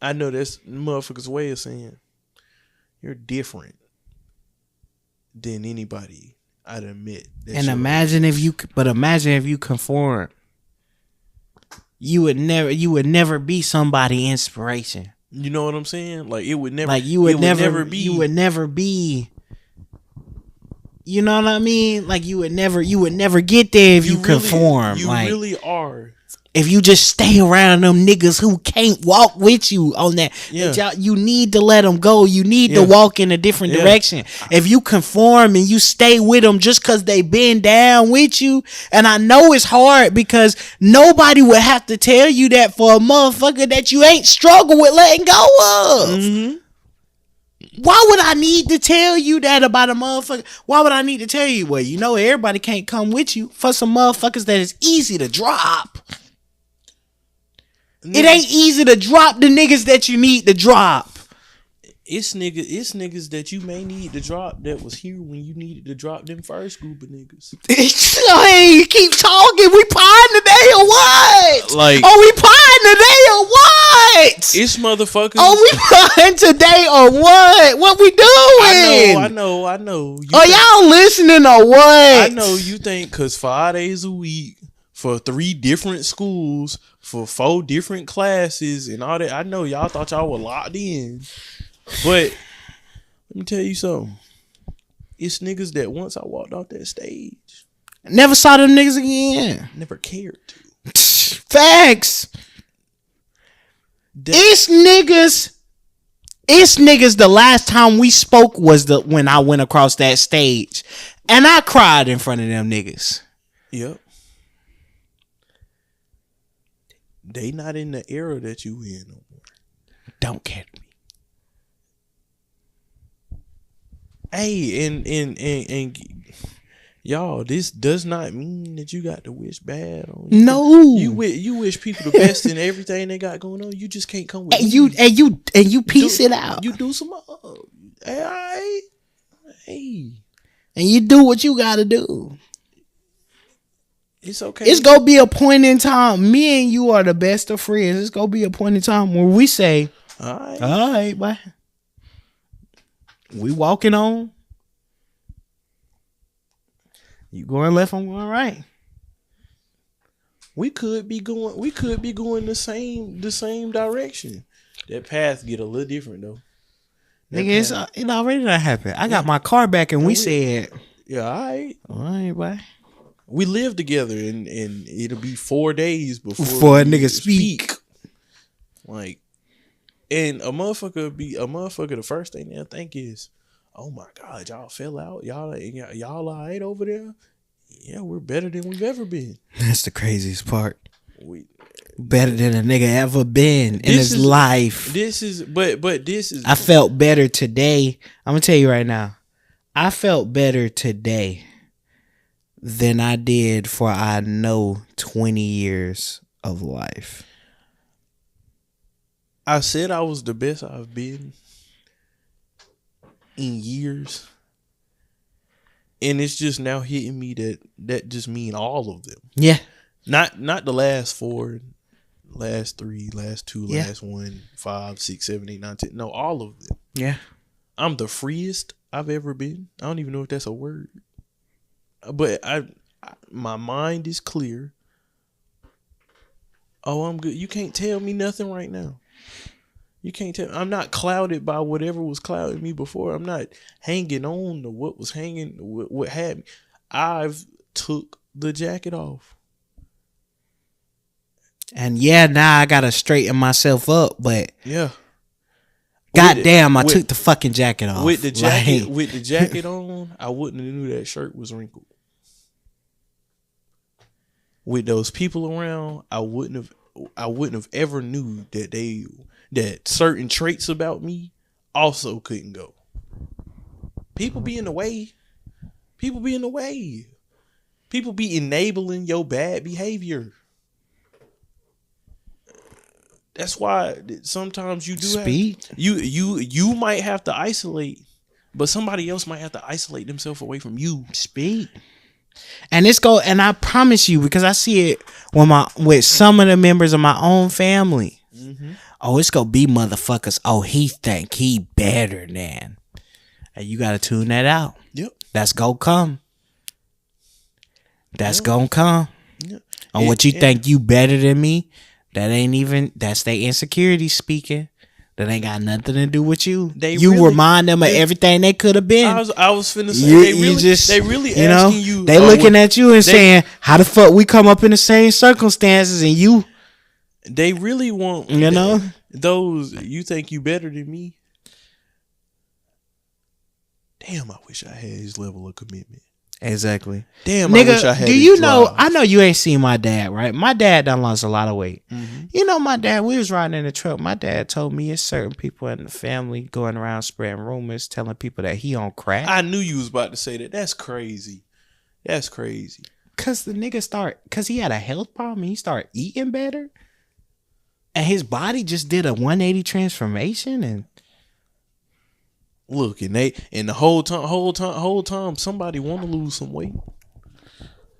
I know that's motherfuckers' way of saying you're different than anybody I'd admit. And imagine if you conform. You would never be somebody inspiration. You know what I'm saying? Like, it would never. Like, you would never be. You would never be. You know what I mean? Like, you would never get there if you conform. You like, really are. If you just stay around them niggas who can't walk with you on that, you need to let them go. You need to walk in a different direction. If you conform and you stay with them just because they been down with you, and I know it's hard because nobody would have to tell you that for a motherfucker that you ain't struggled with letting go of. Mm-hmm. Why would I need to tell you that about a motherfucker? Why would I need to tell you? Well, you know everybody can't come with you. For some motherfuckers that is easy to drop. It ain't easy to drop the niggas that you need to drop. It's niggas that you may need to drop that was here when you needed to drop them first group of niggas. Hey, keep talking. We pine today or what? Like, we pine today or what? what? It's motherfuckers. Oh, we playing today or what? What we doing? I know. Y'all listening or what? I know you think because 5 days a week for 3 different schools for 4 different classes and all that. I know y'all thought y'all were locked in, but let me tell you something. It's niggas that once I walked off that stage, never saw them niggas again. Never cared to. Facts. It's niggas. The last time we spoke was when I went across that stage, and I cried in front of them niggas. Yep. They not in the era that you in no more. Don't care to me. Hey, and y'all, this does not mean that you got to wish bad on you. No, you wish people the best in everything they got going on. You just can't come with you piece it out. You do some hey, and you do what you got to do. It's okay. It's gonna be a point in time. Me and you are the best of friends. It's gonna be a point in time where we say, all right, bye. We walking on. You going left, I'm going right. We could be going the same direction. That path get a little different though. Nigga, it already done happened. I got my car back and we said, yeah, all right, bye. We live together and it'll be 4 days before a nigga speak. Like, and a motherfucker the first thing they'll think is, oh my God, y'all fell out. Y'all all right over there? Yeah, we're better than we've ever been. That's the craziest part. Better than a nigga ever been in his life. But this is. I felt better today. I'm gonna tell you right now. I felt better today than I did for 20 years of life. I said I was the best I've been in years. And it's just now hitting me that just mean all of them. Yeah. Not the last 4, last 3, last 2, last 1, 5, 6, 7, 8, 9, 10. No, all of them. Yeah. I'm the freest I've ever been. I don't even know if that's a word. But my mind is clear. Oh, I'm good. You can't tell me nothing right now. You can't tell. I'm not clouded by whatever was clouding me before. I'm not hanging on to what was hanging, what had me. I've took the jacket off. And yeah, now I gotta straighten myself up, but yeah. Goddamn, I took the fucking jacket off. With the jacket on, I wouldn't have knew that shirt was wrinkled. With those people around, I wouldn't have ever knew that certain traits about me also couldn't go. People be in the way. People be enabling your bad behavior. That's why sometimes you do speak. You might have to isolate, but somebody else might have to isolate themselves away from you. Speak. And and I promise you, because I see it with some of the members of my own family. Mm-hmm. Oh, it's gonna be motherfuckers. Oh, he think he better than. And you gotta tune that out. Yep. That's gonna come. That's gonna come. Yep. And what you think you better than me, that's their insecurity speaking. That ain't got nothing to do with you. Remind them of everything they could have been. I was finna say they really asking you. They looking at you and saying, how the fuck we come up in the same circumstances and you? They really want those. You think you better than me? Damn, I wish I had his level of commitment. Exactly. Damn, nigga, I wish I had. Do you know? I know you ain't seen my dad, right? My dad done lost a lot of weight. Mm-hmm. You know, my dad. We was riding in the truck. My dad told me it's certain people in the family going around spreading rumors, telling people that he on crack. I knew you was about to say that. That's crazy. That's crazy. Cause the nigga cause he had a health problem. He started eating better, and his body just did a 180 transformation. And look, and the whole time, somebody want to lose some weight.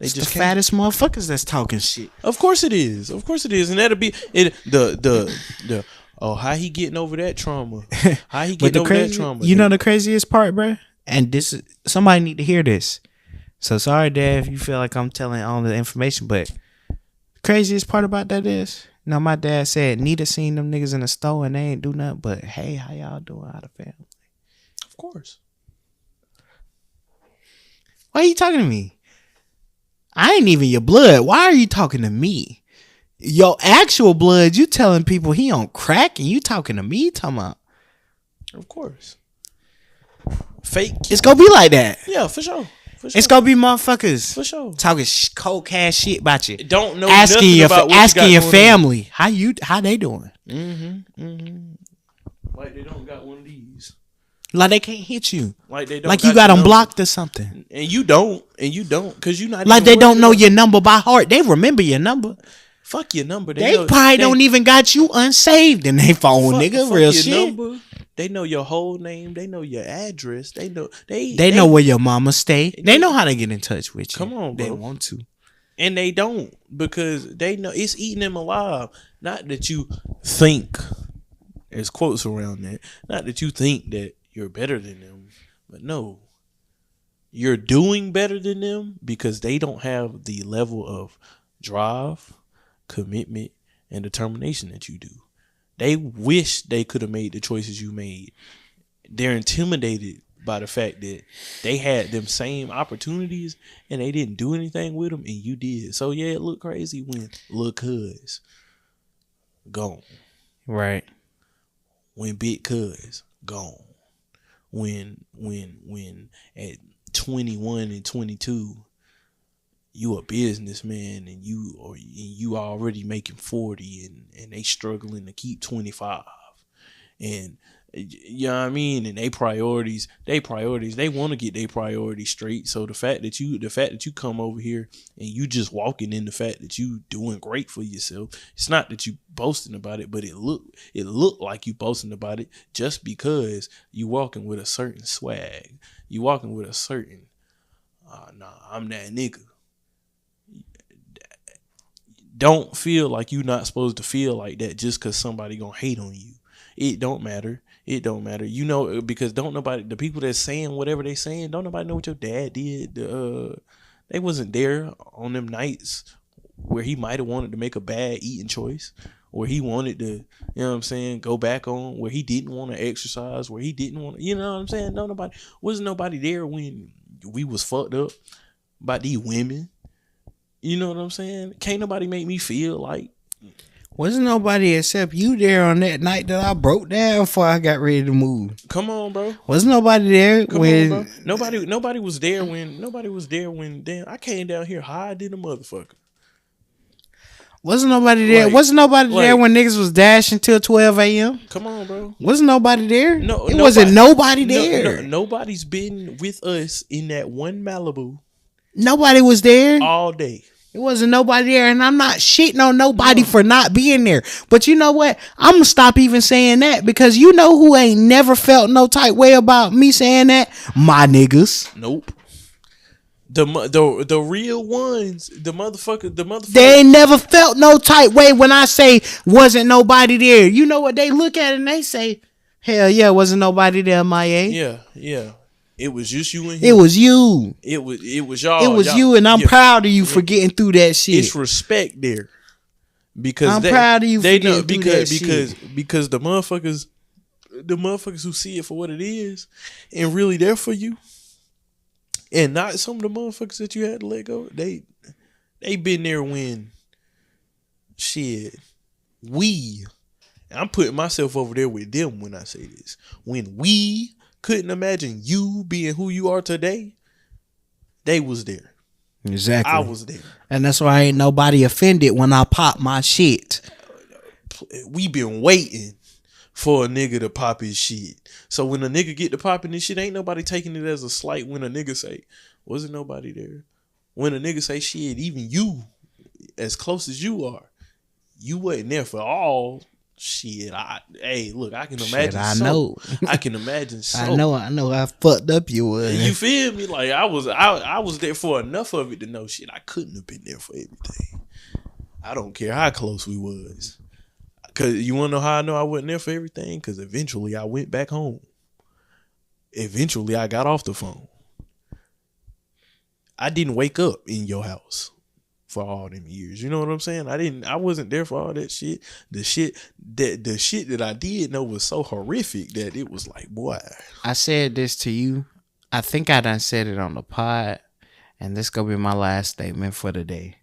It's the fattest motherfuckers that's talking shit. Of course it is. Of course it is. And that'll be it. The how he getting over that trauma? How he getting over that trauma? You know the craziest part, bro? And this is somebody need to hear this. So sorry, Dad, if you feel like I'm telling all the information, but the craziest part about that is, my dad said Nita seen them niggas in the store and they ain't do nothing but, hey, how y'all doing? How the family? Of course. Why are you talking to me? I ain't even your blood. Why are you talking to me? Your actual blood, you telling people he on crack and you talking to me? Talking about? Of course. Fake. It's gonna be like that. Yeah, for sure. It's gonna be motherfuckers for sure talking cold cash shit about you. Don't know asking nothing your about what asking you your got family how they doing. Like they don't got one of these. Like they can't hit you. Like they don't. Like you got them blocked or something. And you don't because you not. Like they don't know your number by heart. They remember your number. Fuck your number. They probably don't even got you unsaved in their phone, nigga. Real shit. Number. They know your whole name. They know your address. They know they know where your mama stay. They know how to get in touch with you. Come on, bro. They want to. And they don't because they know it's eating them alive. Not that you think, there's quotes around that, not that you think that you're better than them, but no. You're doing better than them because they don't have the level of drive, commitment, and determination that you do. They wish they could have made the choices you made. They're intimidated by the fact that they had them same opportunities and they didn't do anything with them and you did. So yeah, it looked crazy when Lil' Cuz gone. Right. When Big Cuz gone. When at 21 and 22 you a businessman and you already making 40 and they struggling to keep 25 and you know what I mean, and they priorities, they want to get their priorities straight. So the fact that you come over here and you just walking in the fact that you doing great for yourself, it's not that you boasting about it, but it look like you boasting about it just because you walking with a certain swag, you walking with a certain I'm that nigga. Don't feel like you're not supposed to feel like that just because somebody gonna hate on you. It don't matter. You know, because the people that's saying whatever they saying, don't nobody know what your dad did. They wasn't there on them nights where he might have wanted to make a bad eating choice, or he wanted to, you know what I'm saying, go back on, where he didn't want to exercise, where he didn't want to, you know what I'm saying? Wasn't nobody there when we was fucked up by these women. You know what I'm saying? Can't nobody make me feel like. Wasn't nobody except you there on that night that I broke down before I got ready to move. Come on, bro. Wasn't nobody there when on, bro. Nobody was there when damn I came down here high than a motherfucker. Wasn't nobody there? Wasn't nobody there when niggas was dashing till 12 a.m.? Come on, bro. Wasn't nobody there? No, it wasn't nobody there. Nobody's been with us in that one Malibu. Nobody was there all day. It wasn't nobody there, and I'm not shitting on nobody for not being there. But you know what? I'm gonna stop even saying that, because you know who ain't never felt no type way about me saying that? My niggas. Nope. The real ones, the motherfuckers. They ain't never felt no type way when I say wasn't nobody there. You know what they look at and they say, hell yeah, wasn't nobody there, Maya. Yeah. It was just you and him. It was you. It was y'all. It was you, and I'm proud of you for getting through that shit. It's respect there, because I'm proud of you for getting through that shit. Because the motherfuckers who see it for what it is and really there for you, and not some of the motherfuckers that you had to let go. They been there when shit. I'm putting myself over there with them when I say this. When we couldn't imagine you being who you are today, they was there. Exactly. I was there. And that's why ain't nobody offended when I pop my shit. We been waiting for a nigga to pop his shit. So when a nigga get to popping his shit, ain't nobody taking it as a slight when a nigga say, wasn't nobody there. When a nigga say shit, even you, as close as you are, you wasn't there for all Shit, look, I can imagine. Shit, I know. I can imagine. So I know how fucked up you was. You feel me? Like I was there for enough of it to know shit. I couldn't have been there for everything. I don't care how close we was. Cause you wanna know how I know I wasn't there for everything? Cause eventually I went back home. Eventually I got off the phone. I didn't wake up in your house for all them years. You know what I'm saying? I wasn't there for all that shit. The shit that I did know was so horrific that it was like, boy. I said this to you. I think I done said it on the pod, and this gonna be my last statement for the day.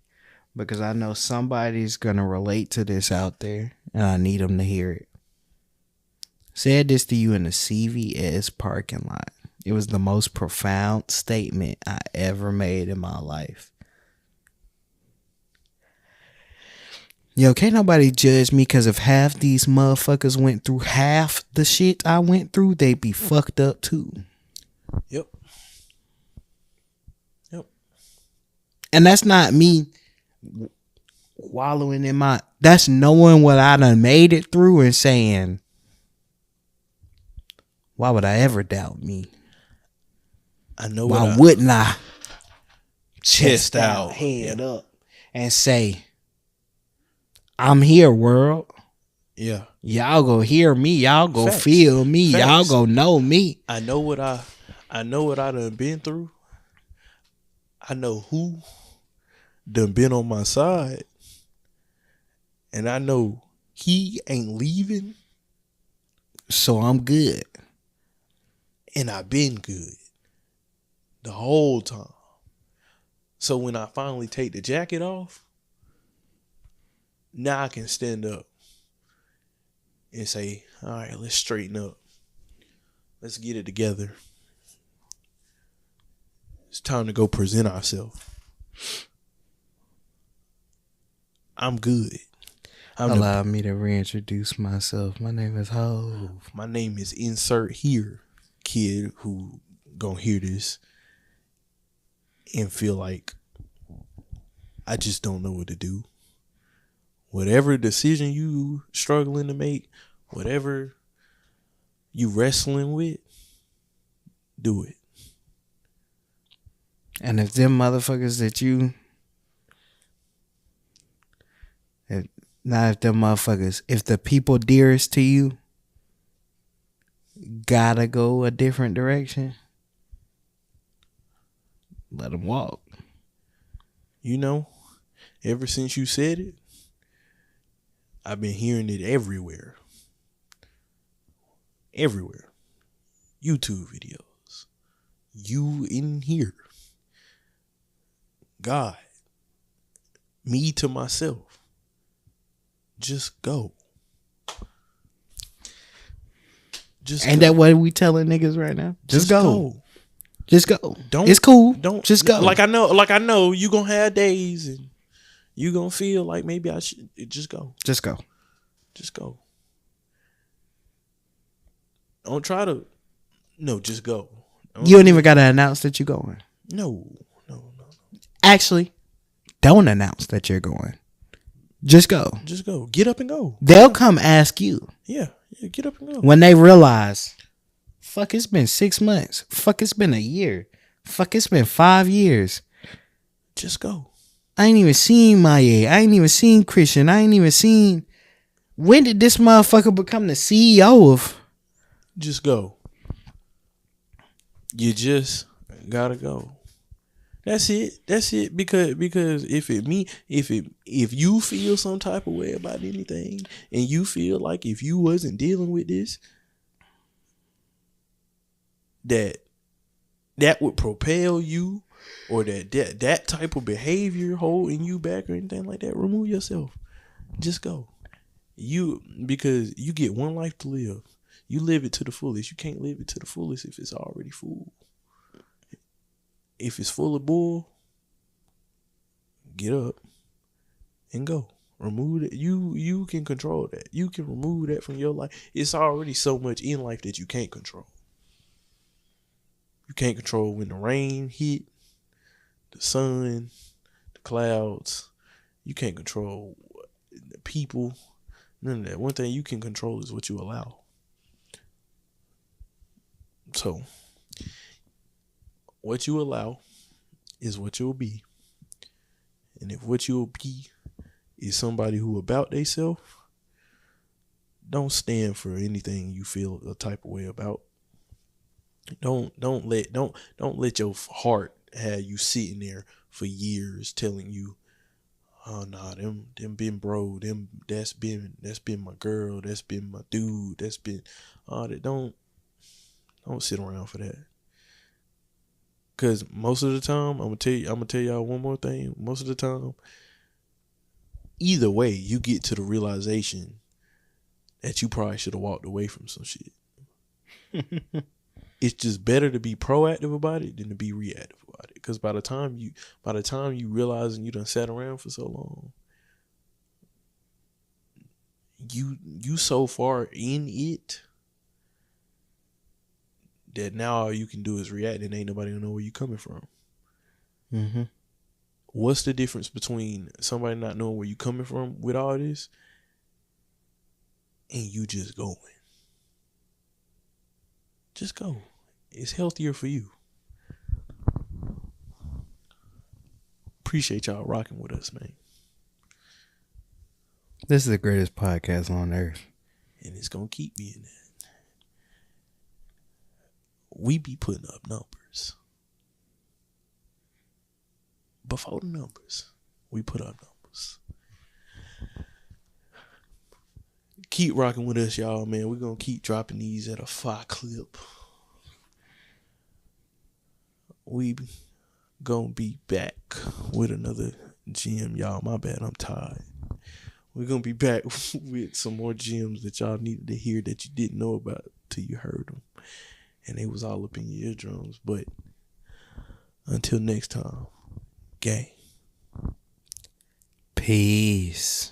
Because I know somebody's gonna relate to this out there, and I need them to hear it. Said this to you in the CVS parking lot. It was the most profound statement I ever made in my life. Yo, can't nobody judge me because if half these motherfuckers went through half the shit I went through, they'd be fucked up too. Yep. And that's not me wallowing in my... That's knowing what I done made it through and saying, why would I ever doubt me? I know. Why wouldn't I chest out, head up, and say, I'm here, world. Yeah. Y'all go hear me. Y'all go Facts. feel me. Facts. Y'all go know me. I know what I done been through. I know who done been on my side. And I know he ain't leaving. So I'm good. And I've been good the whole time. So when I finally take the jacket off, now I can stand up and say, all right, let's straighten up. Let's get it together. It's time to go present ourselves. I'm good. Allow me to reintroduce myself. My name is Hove. My name is insert here, kid who gonna hear this and feel like I just don't know what to do. Whatever decision you struggling to make, whatever you wrestling with, do it. And if them motherfuckers that you... If the people dearest to you gotta go a different direction, let them walk. You know, ever since you said it, I've been hearing it everywhere. Everywhere. YouTube videos. You in here. God. Me to myself. Just go. Ain't that what we telling niggas right now? Just go. Just go. It's cool. Just go. Like I know you gonna have days and you gonna feel like maybe I should just go. Just go. Just go. Don't try to. No, just go. You don't even gotta announce that you're going. No. Actually, don't announce that you're going. Just go. Just go. Get up and go. They'll come ask you. Yeah, get up and go. When they realize, fuck, it's been 6 months. Fuck, it's been a year. Fuck, it's been 5 years. Just go. I ain't even seen Maya. I ain't even seen Christian. I ain't even seen... When did this motherfucker become the CEO of... Just go. You just gotta go. That's it. Because if you feel some type of way about anything, and you feel like if you wasn't dealing with this, that would propel you, or that type of behavior holding you back or anything like that, remove yourself. Just go. Because you get one life to live. You live it to the fullest. You can't live it to the fullest if it's already full. If it's full of bull, get up and go. Remove it. You can control that. You can remove that from your life. It's already so much in life that you can't control. You can't control when the rain hit, the sun, the clouds. You can't control the people. None of that. One thing you can control is what you allow. So, what you allow is what you'll be. And if what you'll be is somebody who about theyself, don't stand for anything you feel a type of way about. Don't let your heart have you sitting there for years telling you, oh nah, them been bro, that's been my girl, that's been my dude, that's been that don't sit around for that. Cause most of the time, I'm gonna tell y'all one more thing. Most of the time, either way, you get to the realization that you probably should have walked away from some shit. It's just better to be proactive about it than to be reactive about it. Because by the time you realize and you done sat around for so long, you so far in it that now all you can do is react and ain't nobody gonna know where you coming from. Mm-hmm. What's the difference between somebody not knowing where you coming from with all this and you just going? Just go. It's healthier for you. Appreciate y'all rocking with us, man. This is the greatest podcast on earth. And it's going to keep being that. We be putting up numbers. Before the numbers, we put up numbers. Keep rocking with us, y'all, man. We're going to keep dropping these at a 5 clip. We going to be back with another gem, y'all. My bad, I'm tired. We're going to be back with some more gems that y'all needed to hear that you didn't know about till you heard them. And they was all up in your eardrums. But until next time, gang. Peace.